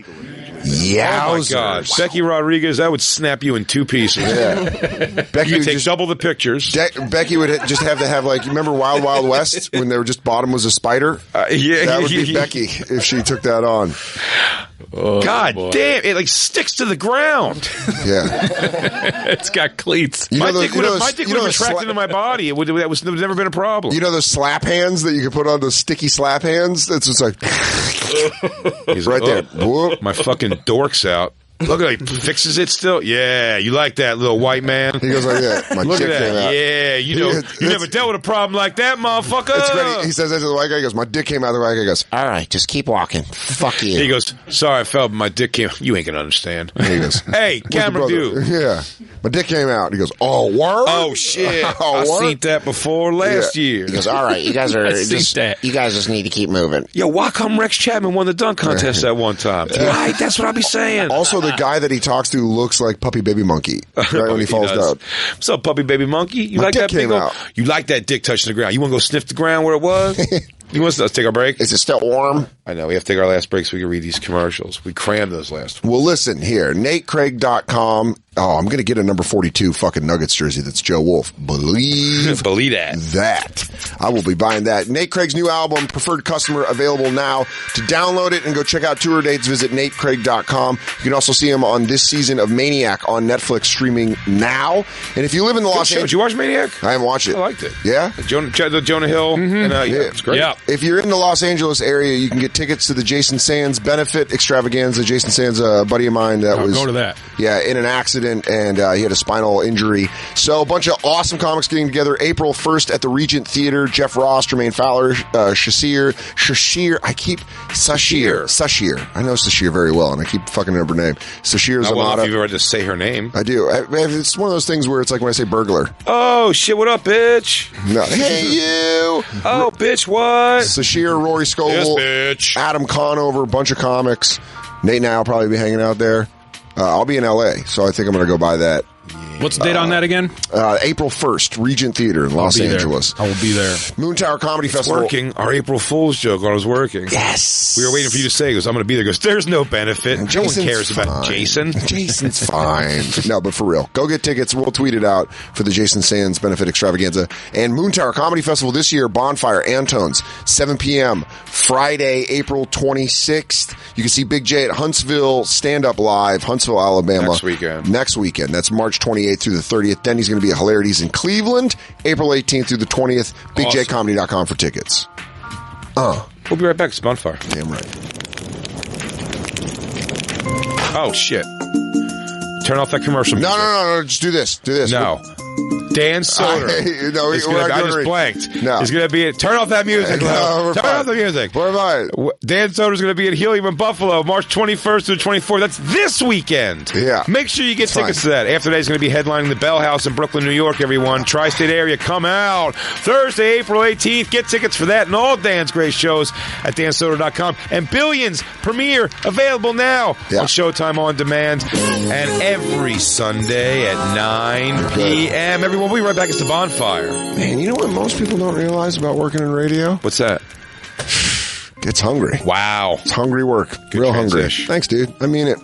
Yowzers. Oh, my God. Becky Rodriguez, that would snap you in two pieces. Yeah. Becky would take double the pictures. Becky would just have to have, like, you remember Wild Wild West when they were just bottom was a spider? Yeah. That would be Becky if she took that on. Oh, God damn. It, like, sticks to the ground. Yeah. It's got cleats. My dick would have retracted into my body. It would have never been a problem. You know those slap hands that you can put on, those sticky slap hands? That's just like... He's right there. Whoop. My fucking dork's out. Look at he fixes it still. Yeah, you like that, little white man. He goes like that. My Look dick at that. came out. Yeah, you never dealt with a problem like that, motherfucker. It's great. He says that to the white guy. He goes, my dick came out. The white guy goes, all right, just keep walking. Fuck you. He goes, sorry, I fell, but my dick came out. You ain't gonna understand. He goes, hey, camera dude. Yeah. My dick came out. He goes, oh, word? Oh, shit. I seen that before last year. He goes, all right, you guys just need to keep moving. Yo, why come Rex Chapman won the dunk contest that one time? Right, that's what I be saying. Also, the guy that he talks to looks like Puppy Baby Monkey right when he falls down. What's up, Puppy Baby Monkey? You like that big old, you like that dick touching the ground? You want to go sniff the ground where it was? You want us to take our break? Is it still warm? I know. We have to take our last break so we can read these commercials. We crammed those last ones. Well, listen here. NateCraig.com. Oh, I'm going to get a number 42 fucking Nuggets jersey that's Joe Wolf. Believe that. I will be buying that. Nate Craig's new album, Preferred Customer, available now. To download it and go check out tour dates, visit NateCraig.com. You can also see him on this season of Maniac on Netflix, streaming now. And if you live in the Los Angeles... Did you watch Maniac? I haven't watched it. I liked it. Yeah? The Jonah Hill. Mm-hmm. And, yeah, it's great. Yeah. If you're in the Los Angeles area, you can get tickets to the Jason Sands benefit extravaganza. Jason Sands, a buddy of mine that was... Go to that. Yeah, in an accident, and he had a spinal injury. So a bunch of awesome comics getting together. April 1st at the Regent Theater. Jeff Ross, Jermaine Fowler, Sashir. I know Sashir very well, and I keep fucking up her name. Sashir Zamata. Well, if you've ever just say her name. I do. It's one of those things where it's like when I say burglar. Oh, shit, what up, bitch? No. Hey, you! Oh, bitch, what? Sashir, Rory Scovel. Yes, bitch. Adam Conover, a bunch of comics. Nate and I will probably be hanging out there. I'll be in LA, so I think I'm going to go buy that. What's the date on that again? April 1st, Regent Theater in Los Angeles. I will be there. Moon Tower Comedy Festival. Working. Our April Fool's joke when I was working. Yes. We were waiting for you to say, he goes, I'm going to be there. He goes, there's no benefit. No one cares about Jason. Jason's fine. No, but for real. Go get tickets. We'll tweet it out for the Jason Sands benefit extravaganza. And Moon Tower Comedy Festival this year, BonFire, Antones, 7 p.m., Friday, April 26th. You can see Big J at Huntsville Stand Up Live, Huntsville, Alabama. Next weekend. That's March 28th through the 30th. Then he's going to be at Hilarities in Cleveland, April 18th through the 20th. BigJComedy.com for tickets. We'll be right back. It's BonFire. Damn right. Oh, shit. Turn off that commercial music. No. Just do this. No. Dan Soder. I just blanked. No. He's going to be at... Turn off that music. Turn off the music. Where am I? Dan Soder's going to be at Helium in Buffalo, March 21st to the 24th. That's this weekend. Yeah. Make sure you get tickets to that. After that, he's going to be headlining the Bell House in Brooklyn, New York, everyone. Tri-State area, come out. Thursday, April 18th. Get tickets for that and all Dan's great shows at dansoder.com. And Billions premiere available now on Showtime On Demand. And every Sunday at 9 p.m. Everyone, we'll be right back. It's the BonFire. Man, you know what most people don't realize about working in radio? What's that? It's hungry. Wow. It's hungry work. Good Real transition. hungry. Thanks, dude. I mean it.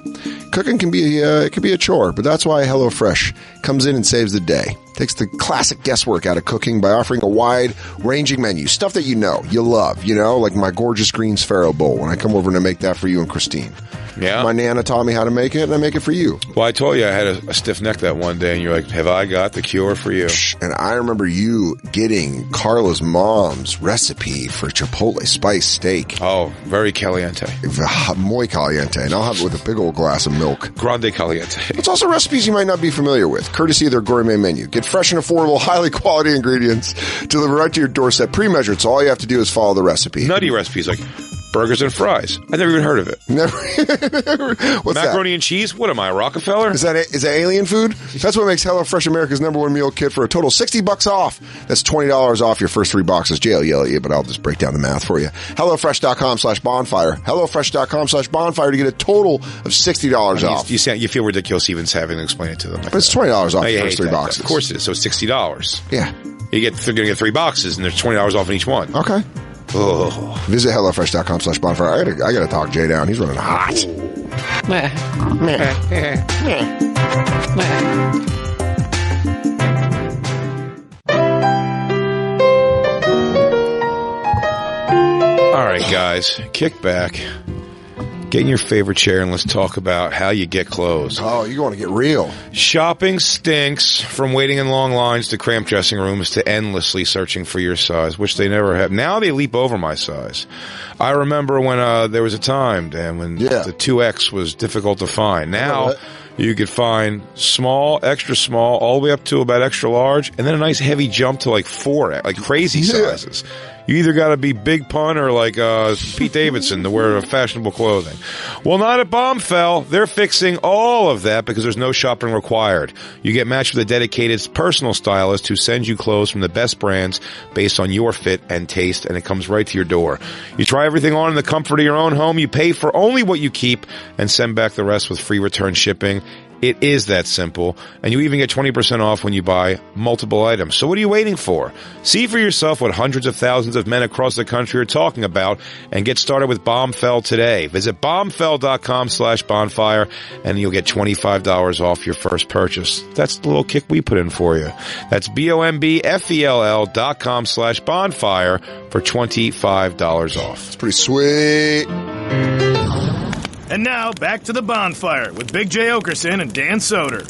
Cooking can be it can be a chore, but that's why HelloFresh comes in and saves the day. Takes the classic guesswork out of cooking by offering a wide-ranging menu. Stuff that you know, you love, like my gorgeous green Sparrow bowl when I come over and I make that for you and Christine. Yeah. My Nana taught me how to make it, and I make it for you. Well, I told you I had a stiff neck that one day, and you're like, have I got the cure for you? And I remember you getting Carla's mom's recipe for Chipotle spice steak. Oh, very caliente. Muy caliente. And I'll have it with a big old glass of milk. Grande caliente. It's also recipes you might not be familiar with, courtesy of their gourmet menu. Get fresh and affordable, highly quality ingredients delivered right to your doorstep, pre-measured, so all you have to do is follow the recipe. Nutty recipes like burgers and fries. I never even heard of it. Never. What's macaroni that? and cheese? What am I, Rockefeller? Is that alien food? That's what makes HelloFresh America's #1 meal kit for a total $60 off. That's $20 off your first 3 boxes. Jay will yell at you, but I'll just break down the math for you. HelloFresh.com/bonfire. HelloFresh.com/bonfire to get a total of $60 off. You feel ridiculous even having to explain it to them. But it's $20 off the first 3 boxes. Of course it is. So it's $60. Yeah. You're going to get 3 boxes, and there's $20 off in each one. Okay. Oh. Visit HelloFresh.com/bonfire. I gotta talk Jay down. He's running hot. All right, guys, kick back. Get in your favorite chair and let's talk about how you get clothes. Oh, you want to get real. Shopping stinks, from waiting in long lines to cramped dressing rooms to endlessly searching for your size, which they never have. Now they leap over my size. I remember when there was a time, Dan, when the 2X was difficult to find. Now you could find small, extra small, all the way up to about extra large, and then a nice heavy jump to like 4X, like crazy sizes. You either got to be Big Pun or like Pete Davidson to wear fashionable clothing. Well, not at BonFire. They're fixing all of that because there's no shopping required. You get matched with a dedicated personal stylist who sends you clothes from the best brands based on your fit and taste, and it comes right to your door. You try everything on in the comfort of your own home. You pay for only what you keep and send back the rest with free return shipping. It is that simple, and you even get 20% off when you buy multiple items. So what are you waiting for? See for yourself what hundreds of thousands of men across the country are talking about and get started with BonFire today. Visit BonFire.com/bonfire and you'll get $25 off your first purchase. That's the little kick we put in for you. That's BonFell.com/bonfire for $25 off. It's pretty sweet. And now, back to the BonFire with Big J. Okerson and Dan Soder.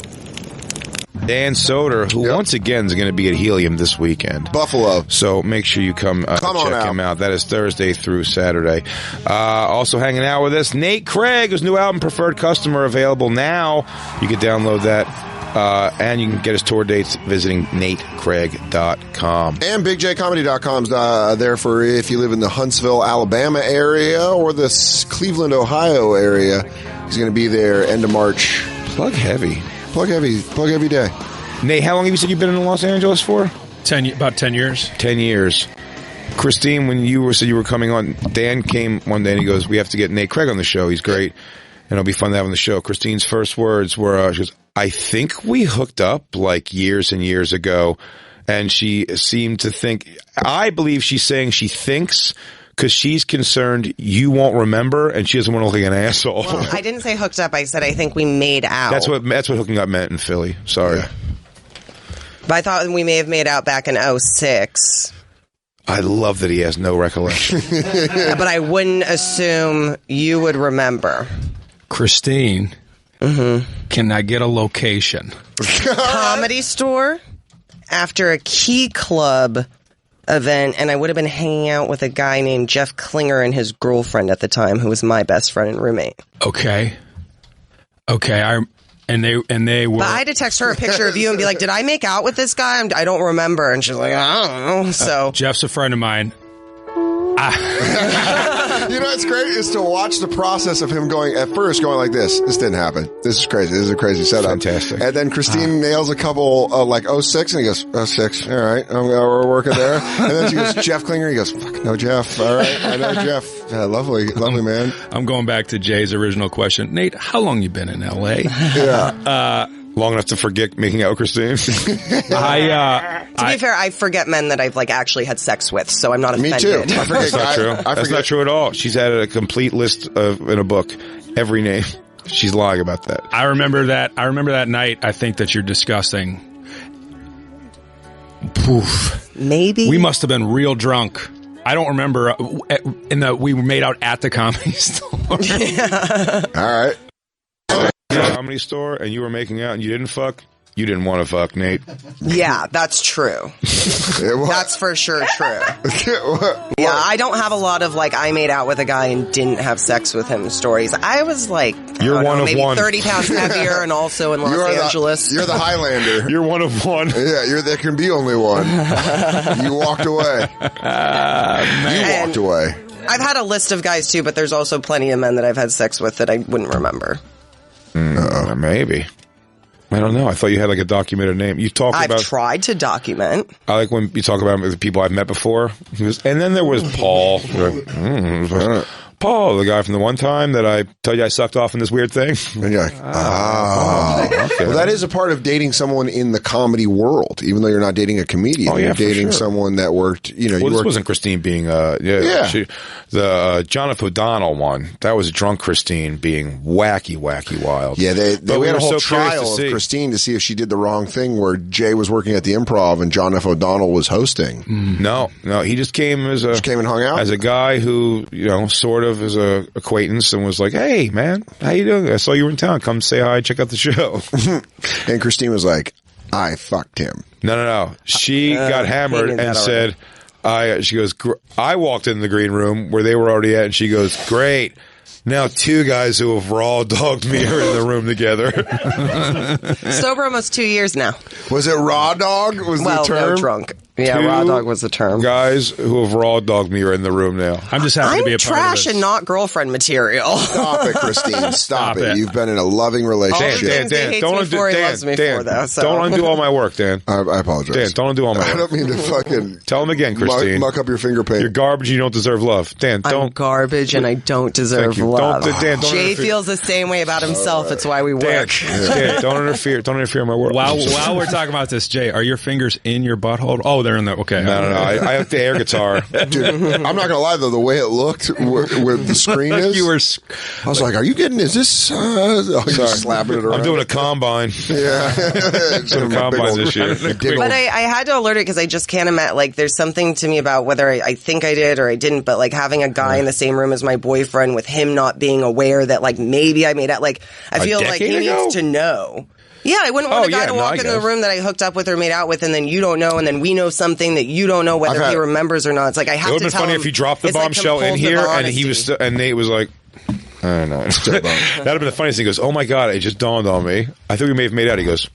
Dan Soder, who once again is going to be at Helium this weekend. Buffalo. So make sure you come check him out. That is Thursday through Saturday. Also hanging out with us, Nate Craig, whose new album, Preferred Customer, available now. You can download that. And you can get his tour dates visiting natecraig.com. And BigJComedy.com's there for if you live in the Huntsville, Alabama area or the Cleveland, Ohio area. He's going to be there end of March. Plug heavy. Plug heavy day. Nate, how long have you said you've been in Los Angeles for? About 10 years. 10 years. Christine, when you said you were coming on, Dan came one day and he goes, we have to get Nate Craig on the show. He's great. And it'll be fun to have on the show. Christine's first words were, she goes, I think we hooked up like years and years ago. And she seemed to think, I believe she's saying she thinks because she's concerned you won't remember and she doesn't want to look like an asshole. Well, I didn't say hooked up. I said I think we made out. That's what hooking up meant in Philly. Sorry. Yeah. But I thought we may have made out back in 2006. I love that he has no recollection. But I wouldn't assume you would remember. Christine, can I get a location? Comedy Store after a Key Club event, and I would have been hanging out with a guy named Jeff Klinger and his girlfriend at the time, who was my best friend and roommate. Okay. And they were. But I had to text her a picture of you and be like, "Did I make out with this guy? I don't remember." And she's like, "I don't know." So Jeff's a friend of mine. You know what's great is to watch the process of him going like this. This didn't happen. This is crazy. This is a crazy setup. Fantastic. And then Christine nails a couple like 06 and he goes 06. All right, we're working there. And then she goes Jeff Klinger. He goes, fuck no, Jeff. All right, I know Jeff. Yeah, lovely man. I'm going back to Jay's original question. Nate, how long you been in L.A.? Yeah. Long enough to forget making out with Christine. to be fair, I forget men that I've like actually had sex with, so I'm not offended. Me too. I forget. That's not true. That's not true at all. She's added a complete list in a book. Every name. She's lying about that. I remember that night. I think that you're disgusting. Poof. Maybe. We must have been real drunk. I don't remember. We were made out at the Comedy Store. All right. Comedy Store and you were making out and you didn't fuck, you didn't want to fuck, Nate. Yeah, that's true. That's for sure true. Yeah, I don't have a lot of like I made out with a guy and didn't have sex with him stories. I was like, maybe 30 pounds heavier and also in Los Angeles. You're the Highlander. You're one of one. Yeah, there can be only one. You walked away. You walked away. I've had a list of guys too, but there's also plenty of men that I've had sex with that I wouldn't remember. Maybe. I don't know. I thought you had like a documented name. You talked about. I've tried to document. I like when you talk about the people I've met before. And then there was Paul. Paul, the guy from the one time that I told you I sucked off in this weird thing. And you're like, okay. Well, that is a part of dating someone in the comedy world, even though you're not dating a comedian. Oh, yeah, you're dating sure. someone that worked, Well, this wasn't Christine being, the John F. O'Donnell one. That was drunk Christine being wacky wild. Yeah, we had a whole trial of Christine to see if she did the wrong thing where Jay was working at the Improv and John F. O'Donnell was hosting. No, he just came and hung out as a guy who, sort of is a acquaintance and was like, "Hey man, how you doing? I saw you were in town. Come say hi, check out the show." And Christine was like, "I fucked him." No. She got hammered and said, she goes, I walked in the green room where they were already at and she goes, "Great. Now two guys who have raw dogged me are in the room together." Sober almost 2 years now. Was it raw dog? Was the term? No, drunk. Yeah, raw dog was the term. Guys who have raw dogged me are in the room now. I'm just happy to be a part of this. Trash and not girlapproval material. Stop it, Christine. Stop it. You've been in a loving relationship. Dan, don't undo all my work, Dan. I apologize. Dan, don't undo all my work. I don't mean to fucking... Tell him again, Christine. Muck up your finger paint. You're garbage and you don't deserve love. Dan, don't... I'm garbage and I don't deserve love. Dan, Jay feels the same way about himself. It's why we work. Dan, don't interfere. Don't interfere in my work. While we're talking about this, Jay, are your fingers in your butthole? Oh, they're in there. Okay. No. I have the air guitar. Dude, I'm not going to lie, though, the way it looked where the screen is, I was like, are you getting, is this, sorry, slapping it around. I'm doing a combine. Yeah. Some combine this year. But I had to alert it because I just can't imagine, like, there's something to me about whether I think I did or I didn't, but like having a guy in the same room as my boyfriend with him not being aware that like maybe I made out, like, I feel like he needs to know. Yeah, I wouldn't want a guy to walk into the room that I hooked up with or made out with, and then you don't know, and then we know something that you don't know whether he remembers or not. It's like I have to tell him. It would have been funny if you dropped the bombshell in here, and he was, and Nate was like, I don't know. That'd have been the funniest thing. He goes, "Oh my god, it just dawned on me. I think we may have made out." He goes,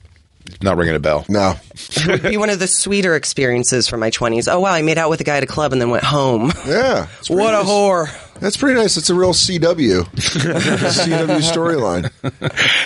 "Not ringing a bell." No. It would be one of the sweeter experiences from my 20s. Oh wow, I made out with a guy at a club and then went home. Yeah. What a whore. That's pretty nice. It's a real CW. CW storyline.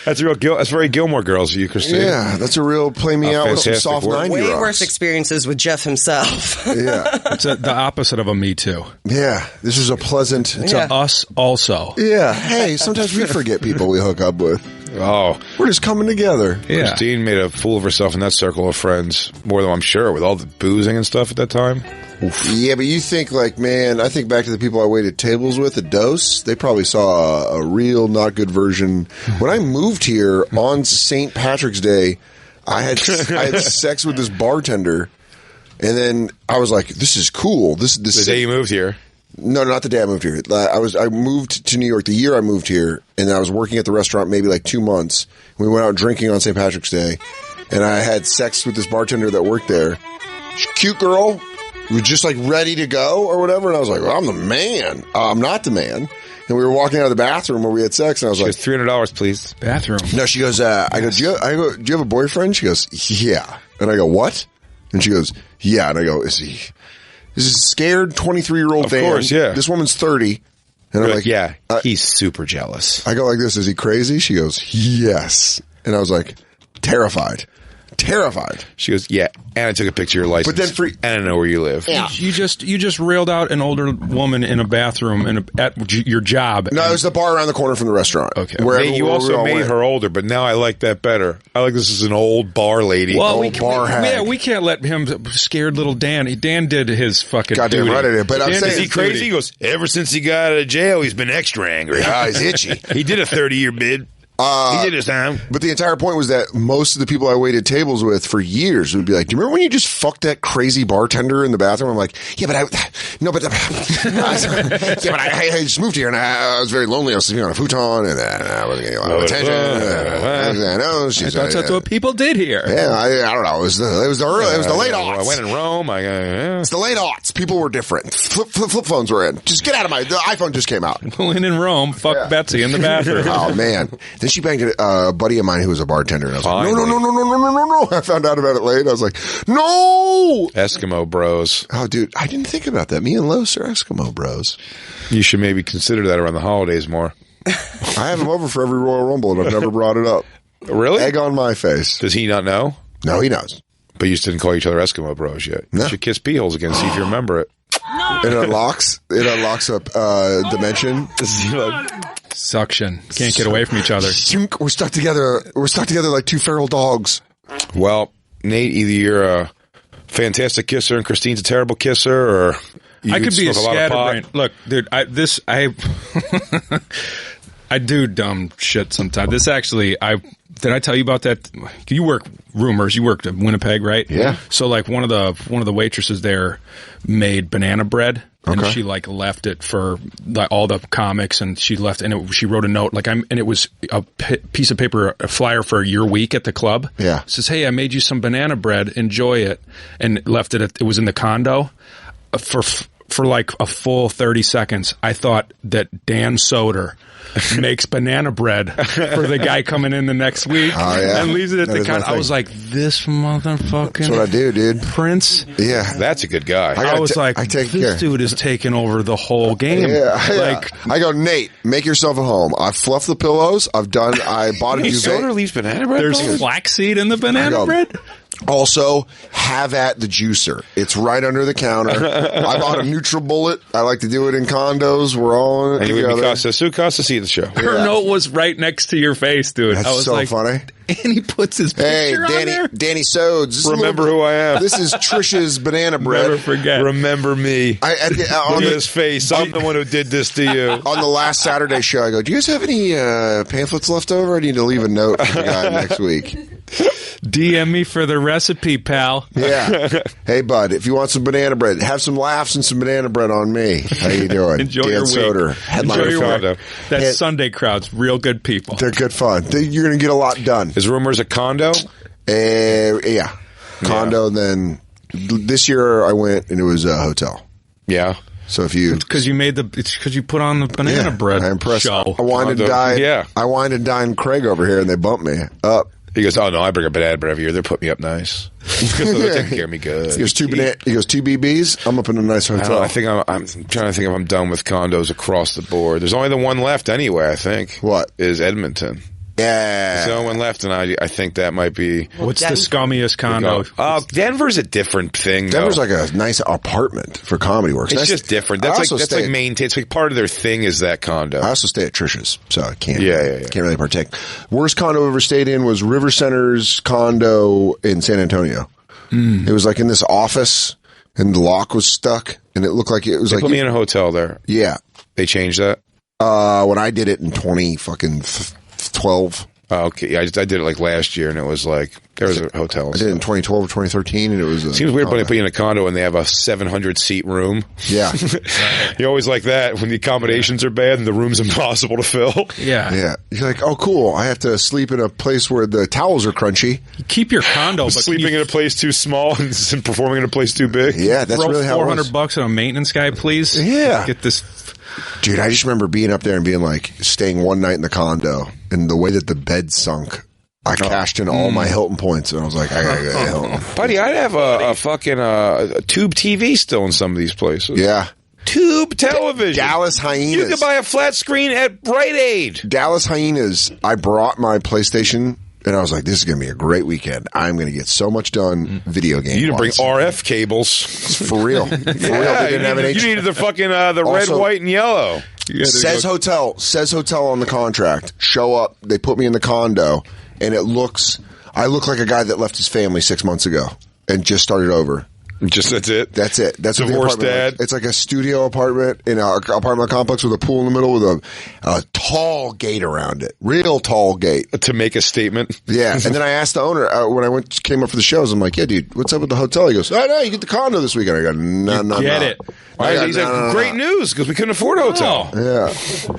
That's a real that's very Gilmore Girls of you, Christine. Yeah, that's a real play me out with some soft 90s. Way worse experiences with Jeff himself. Yeah. It's the opposite of a Me Too. Yeah. This is a pleasant... It's a us also. Yeah. Hey, sometimes we forget people we hook up with. Oh. We're just coming together. Yeah. Christine made a fool of herself in that circle of friends, more than I'm sure, with all the boozing and stuff at that time. Oof. Yeah, but you think like, man, I think back to the people I waited tables with at Dose. They probably saw a real not good version. When I moved here on St. Patrick's Day, I had sex with this bartender, and then I was like, this is cool. This the day you moved here. No, not the day I moved here. I moved to New York the year I moved here, and I was working at the restaurant maybe like 2 months. We went out drinking on St. Patrick's Day, and I had sex with this bartender that worked there. Cute girl, was just like ready to go or whatever, and I was like, well, I'm the man. I'm not the man. and we were walking out of the bathroom where we had sex, and I was like, $300, please. Bathroom. No, she goes, I go, do you have a boyfriend? She goes, yeah. And I go, what? And she goes, yeah. And I go, is he? This is scared 23-year-old Dan. Of course, yeah. This woman's 30. And I'm like, yeah, he's super jealous. I go like this, is he crazy? She goes, yes. And I was like, terrified. She goes, yeah, and I took a picture of your license. But then and I know where you live. Yeah. You just railed out an older woman in a bathroom at your job. No, it was the bar around the corner from the restaurant. Okay. You also made her older, but now I like that better. I like this is an old bar lady. Well, we can't let him scared little Dan. Dan did his fucking goddamn right it. But I'm saying, is he crazy? He goes, ever since he got out of jail, he's been extra angry. He's itchy. He did a 30-year bid. He did his time. But the entire point was that most of the people I waited tables with for years would be like, do you remember when you just fucked that crazy bartender in the bathroom? I'm like, yeah, but I just moved here and I was very lonely. I was sleeping on a futon and I wasn't getting a lot of attention. That's what people did here. Yeah, I don't know. It was the late aughts. I went in Rome. It's the late aughts. People were different. Flip phones were in. Just get out of the iPhone just came out. When in Rome, fuck Betsy in the bathroom. Oh, man. Then she banged a buddy of mine who was a bartender. And I was like, no. I found out about it late. I was like, no. Eskimo bros. Oh, dude, I didn't think about that. Me and Los are Eskimo bros. You should maybe consider that around the holidays more. I have him over for every Royal Rumble, and I've never brought it up. Really? Egg on my face. Does he not know? No, he knows. But you just didn't call each other Eskimo bros yet. No. You should kiss pee holes again, see if you remember it. It unlocks a dimension. Suction. Can't get away from each other. We're stuck together. We're stuck together like two feral dogs. Well, Nate, either you're a fantastic kisser and Christine's a terrible kisser, or I could be a scatterbrain. Look, dude, I do dumb shit sometimes. This actually, did I tell you about that? You work Rumors. You worked at Winnipeg, right? Yeah. So like one of the waitresses there made banana bread, and she like left it for like all the comics, and she left, and she wrote a note and it was a piece of paper, a flyer for your week at the club. Yeah. It says, hey, I made you some banana bread. Enjoy it, and left it. It was in the condo for like a full 30 seconds. I thought that Dan Soder makes banana bread for the guy coming in the next week and leaves it at the counter. I was like, this motherfucking That's what I do, dude. Prince. Yeah. That's a good guy. I was like, this dude is taking over the whole game. Like, I go, Nate, make yourself at home. I fluffed the pillows. I bought a duvet. Soder leaves banana bread? There's flaxseed in the banana bread? Also, have at the juicer. It's right under the counter. I bought a NutriBullet. I like to do it in condos. We're all in it together. Casa see the show. Her note was right next to your face, dude. That's I was so like, funny. And he puts his picture on there. Danny Sodes. Remember who I am. This is Trisha's banana bread. Never forget. Remember me. Look at his face. I'm the one who did this to you. On the last Saturday show, I go, do you guys have any pamphlets left over? I need to leave a note for the guy next week. DM me for the recipe, pal. Yeah. Hey, bud, if you want some banana bread, have some laughs and some banana bread on me. How you doing? Enjoy Dan your week. Soder. Enjoy your week. That Sunday crowd's real good people. They're good fun. You're going to get a lot done. Is Rumors a condo? Yeah. Condo, then this year I went and it was a hotel. Yeah. So if you... It's because you put on the banana bread I impressed. show. I wined and dined Craig over here and they bumped me up. He goes, oh no, I bring a banana bread every year. They're putting me up nice. They're taking care of me good. He goes, two BBs. I'm up in a nice hotel. I'm trying to think if I'm done with condos across the board. There's only the one left anyway, I think. What? Is Edmonton. Yeah. There's the only one left, and I think that might be... What's the scummiest condo? Denver's a different thing, Denver's like a nice apartment for Comedy Works. It's just different. That's like maintained. It's like part of their thing is that condo. I also stay at Trisha's, so I can't really partake. Worst condo I ever stayed in was River Center's condo in San Antonio. It was like in this office, and the lock was stuck, and it looked like it was they put me in a hotel there. Yeah. They changed that? When I did it in 2012. Oh, okay. Yeah, I did it like last year, and it was like there was a hotel. I did it in 2012 or 2013, and it was. Seems weird when they put you in a condo and they have a 700-seat room. Yeah, you always like that when the accommodations are bad and the room's impossible to fill. Yeah. You're like, oh, cool. I have to sleep in a place where the towels are crunchy. You keep your condo, but sleeping in a place too small and performing in a place too big. Yeah, that's really how it was. $400 on a maintenance guy, please. Yeah, get this. Dude, I just remember being up there and being like, staying one night in the condo, and the way that the bed sunk, I cashed in all my Hilton points, and I was like, I gotta go to Hilton. Buddy, I'd have a fucking tube TV still in some of these places. Yeah. Tube television. Dallas Hyenas. You could buy a flat screen at Rite Aid. Dallas Hyenas, I brought my PlayStation, and I was like, this is going to be a great weekend. I'm going to get so much done video game. You didn't bring RF cables. For real. For real. They didn't have an You needed the fucking the red, white, and yellow. Says hotel on the contract. Show up. They put me in the condo, and I look like a guy that left his family 6 months ago and just started over. Just that's it. That's it. That's what the divorced apartment dad. It's like a studio apartment in an apartment complex with a pool in the middle with a tall gate around it, real tall gate to make a statement. Yeah, and then I asked the owner when I came up for the shows. I'm like, "Yeah, dude, what's up with the hotel?" He goes, "Oh no, you get the condo this weekend." I go, "No, Get it. He said, great news because we couldn't afford a hotel. Yeah.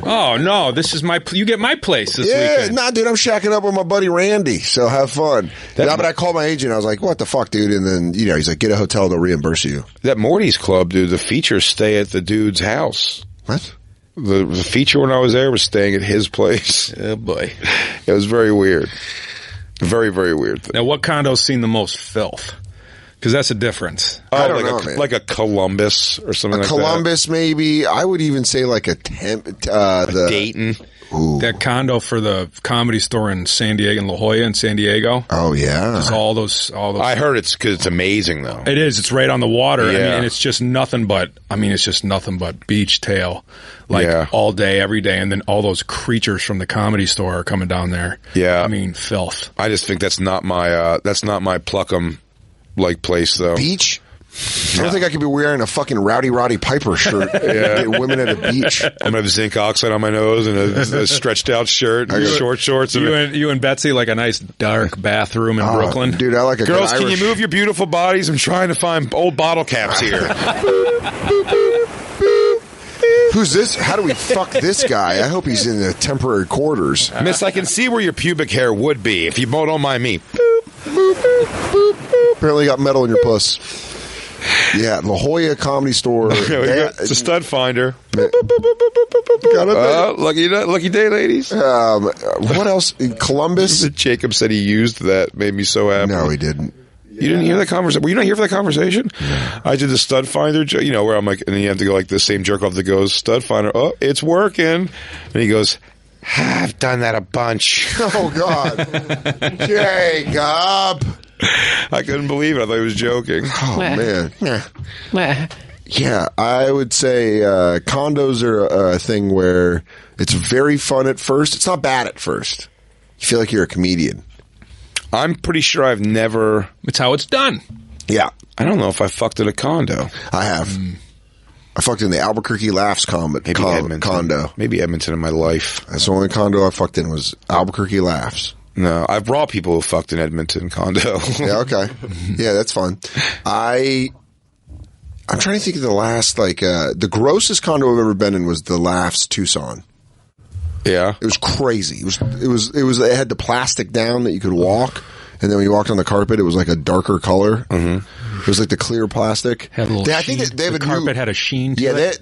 Oh no, this is you get my place this weekend. Nah, dude, I'm shacking up with my buddy Randy, so have fun. But I called my agent. I was like, "What the fuck, dude?" And then he's like, "Get a hotel, they'll reimburse you." That Morty's Club, dude. The features stay at the dude's house. What? The feature when I was there was staying at his place. Oh boy, it was very weird. Very, very weird thing. Now, what condo's seen the most filth? Because that's a difference. I don't know, man. Like a Columbus or something like Columbus, maybe. I would even say like a Dayton. Ooh. That condo for the Comedy Store in San Diego, in La Jolla in San Diego. Oh yeah, there's all those. I heard it's because it's amazing though. It is. It's right on the water. Yeah. I mean, and it's just nothing but. It's just nothing but beach tail, all day, every day, and then all those creatures from the Comedy Store are coming down there. Yeah, I mean, filth. I just think that's not my pluck 'em like place though. Beach. I don't think I could be wearing a fucking Rowdy Roddy Piper shirt. Get women at a beach. I'm gonna have zinc oxide on my nose and a stretched out shirt, and short shorts. You and Betsy like a nice dark bathroom in Brooklyn, dude. I like a girls. good Can Irish. You move your beautiful bodies? I'm trying to find old bottle caps here. Who's this? How do we fuck this guy? I hope he's in the temporary quarters. Miss, I can see where your pubic hair would be if you don't mind me. Apparently, you got metal in your puss. Yeah, La Jolla Comedy Store. It's a stud finder. Got it. Lucky day, ladies. What else? Columbus. Jacob said he used that. Made me so happy. No, he didn't. You didn't hear that conversation? Were you not here for that conversation? No. I did the stud finder, where I'm like, and then you have to go like the same jerk off that goes, stud finder, oh, it's working. And he goes, I've done that a bunch. Oh, God. Jacob. I couldn't believe it. I thought he was joking. Oh, man. Yeah, I would say condos are a thing where it's very fun at first. It's not bad at first. You feel like you're a comedian. I'm pretty sure I've never... It's how it's done. Yeah. I don't know if I fucked at a condo. I have. I fucked in the Albuquerque Laughs condo. Maybe Edmonton in my life. That's the only condo I fucked in was Albuquerque Laughs. No, I've brought people who fucked in Edmonton condo. Yeah, okay. Yeah, that's fun. I'm trying to think of the last, the grossest condo I've ever been in was the Laughs Tucson. Yeah. It was crazy. It had the plastic down that you could walk, and then when you walked on the carpet, it was like a darker color. Mm-hmm. It was like the clear plastic. Had a little I think they have the carpet had a sheen to it.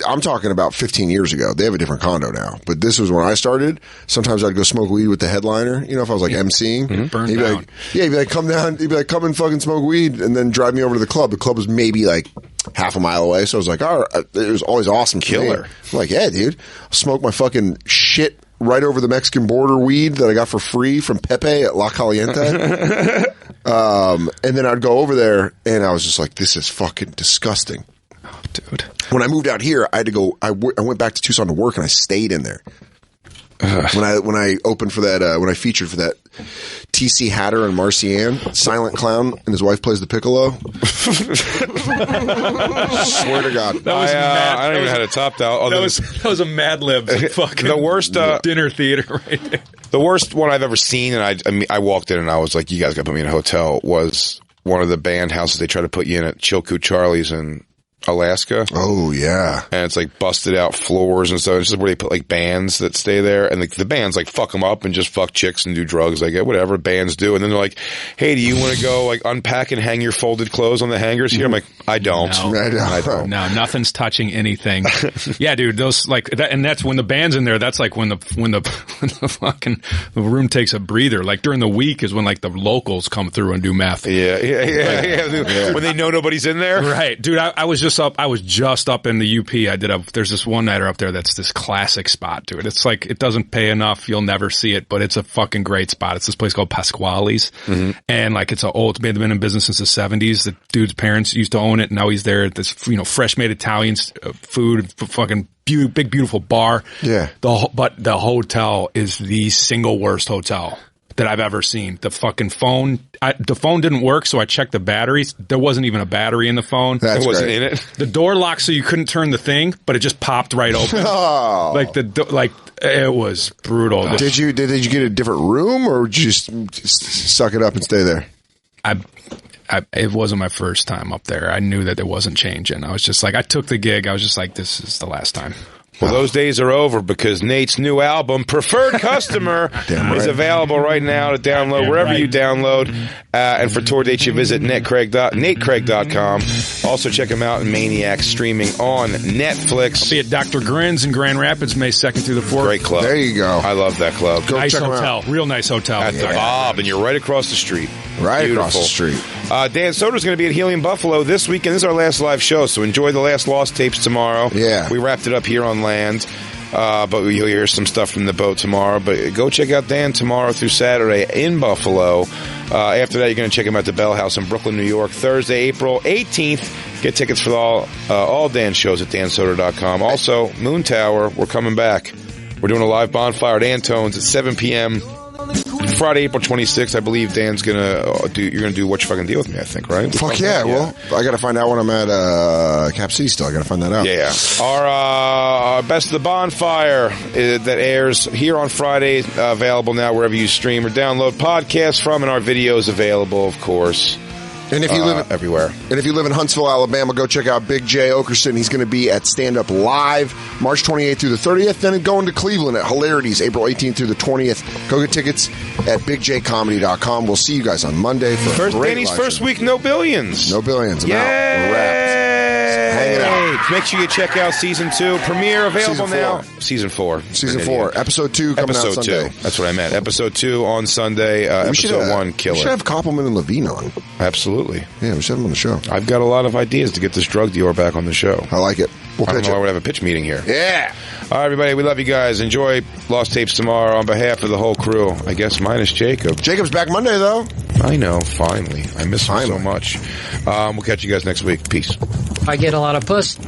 I'm talking about 15 years ago. They have a different condo now. But this was when I started. Sometimes I'd go smoke weed with the headliner, if I was like emceeing. Mm-hmm. Burned he'd be down. like, he'd be like, come down. He'd be like, come and fucking smoke weed and then drive me over to the club. The club was maybe like half a mile away. So I was like, all right. It was always awesome. Killer. I'm like, yeah, dude. I'll smoke my fucking shit right over the Mexican border weed that I got for free from Pepe at La Caliente. And then I'd go over there and I was just like, this is fucking disgusting. Oh, dude. When I moved out here, I had to go, I went back to Tucson to work and I stayed in there. When I opened for that, when I featured for that TC Hatter and Marcianne, Silent Clown, and his wife plays the piccolo. Swear to God. That was I don't even know how to top that. That was a Mad Lib fucking the worst dinner theater right there. The worst one I've ever seen, and I walked in and I was like, you guys got to put me in a hotel, was one of the band houses they try to put you in at Chilkoot Charlie's in Alaska. Oh, yeah. And it's like busted out floors and stuff. It's just where they put like bands that stay there. And like the bands like fuck them up and just fuck chicks and do drugs. Like whatever bands do. And then they're like, hey, do you want to go like unpack and hang your folded clothes on the hangers here? I'm like, I don't. I don't. No, nothing's touching anything. Yeah, dude, those like that, and that's when the band's in there. That's like when the fucking the room takes a breather. Like during the week is when like the locals come through and do meth. Yeah. When they know nobody's in there. Right. Dude, I was just up in the UP. There's this one nighter up there that's this classic spot, dude. It's like, it doesn't pay enough. You'll never see it, but it's a fucking great spot. It's this place called Pasquale's. And like, it's it's been in business since the 70s. The dude's parents used to own it. And now he's there at this, fresh made Italian food, fucking big, beautiful bar. Yeah. But the hotel is the single worst hotel that I've ever seen. The fucking phone, the phone didn't work, so I checked the batteries. There wasn't even a battery in the phone. It wasn't in it. The door locked, so you couldn't turn the thing, but it just popped right open. Oh. It was brutal. Did you get a different room, or did you just suck it up and stay there? It wasn't my first time up there. I knew that it wasn't changing. I was just like, I took the gig. I was just like, this is the last time. Well, those days are over because Nate's new album, Preferred Customer, is available right now to download wherever you download. And for tour dates, you visit natecraig.com. Also, check him out in Maniac streaming on Netflix. I'll be at Dr. Grin's in Grand Rapids, May 2nd through the 4th. Great club. There you go. I love that club. Go nice check hotel. Real nice hotel. At the Bob, and you're right across the street. Right Beautiful. across the street. Dan Soder's going to be at Helium Buffalo this weekend. This is our last live show, so enjoy the last Lost tapes tomorrow. Yeah. We wrapped it up here on land. But you'll hear some stuff from the boat tomorrow. But go check out Dan tomorrow through Saturday in Buffalo. After that, you're going to check him at the Bell House in Brooklyn, New York, Thursday, April 18th. Get tickets for all Dan shows at dansoder.com. Also, Moon Tower, we're coming back. We're doing a live bonfire at Antone's at 7 p.m. Friday, April 26th. I believe Dan's going to you're going to do What You Fucking Deal With Me, I think, right? Fuck yeah. Well, I got to find out when I'm at Cap C still. I got to find that out. Yeah. Our Best of the Bonfire that airs here on Friday, available now wherever you stream or download podcasts from, and our videos available, of course. And if you live everywhere, and if you live in Huntsville, Alabama, go check out Big J Okerson. He's going to be at Stand Up Live March 28th through the 30th. Then going to Cleveland at Hilarities April 18th through the 20th. Go get tickets at bigjcomedy.com. We'll see you guys on Monday for Danny's first week. No Billions. No Billions. I'm out. We're wrapped. Hang it out. Make sure you check out Season 2. Premiere available now. Season 4. Season 4. Episode 2 coming out Sunday. That's what I meant. Episode 2 on Sunday. Episode 1, killer. We should have Compliment and Levine on. Absolutely. Yeah, we should have him on the show. I've got a lot of ideas to get this drug dealer back on the show. I like it. I don't know why we'd have a pitch meeting here. Yeah. All right, everybody. We love you guys. Enjoy Lost Tapes tomorrow on behalf of the whole crew. I guess minus Jacob. Jacob's back Monday, though. I know. Finally. I miss him so much. We'll catch you guys next week. Peace. I get a lot of puss.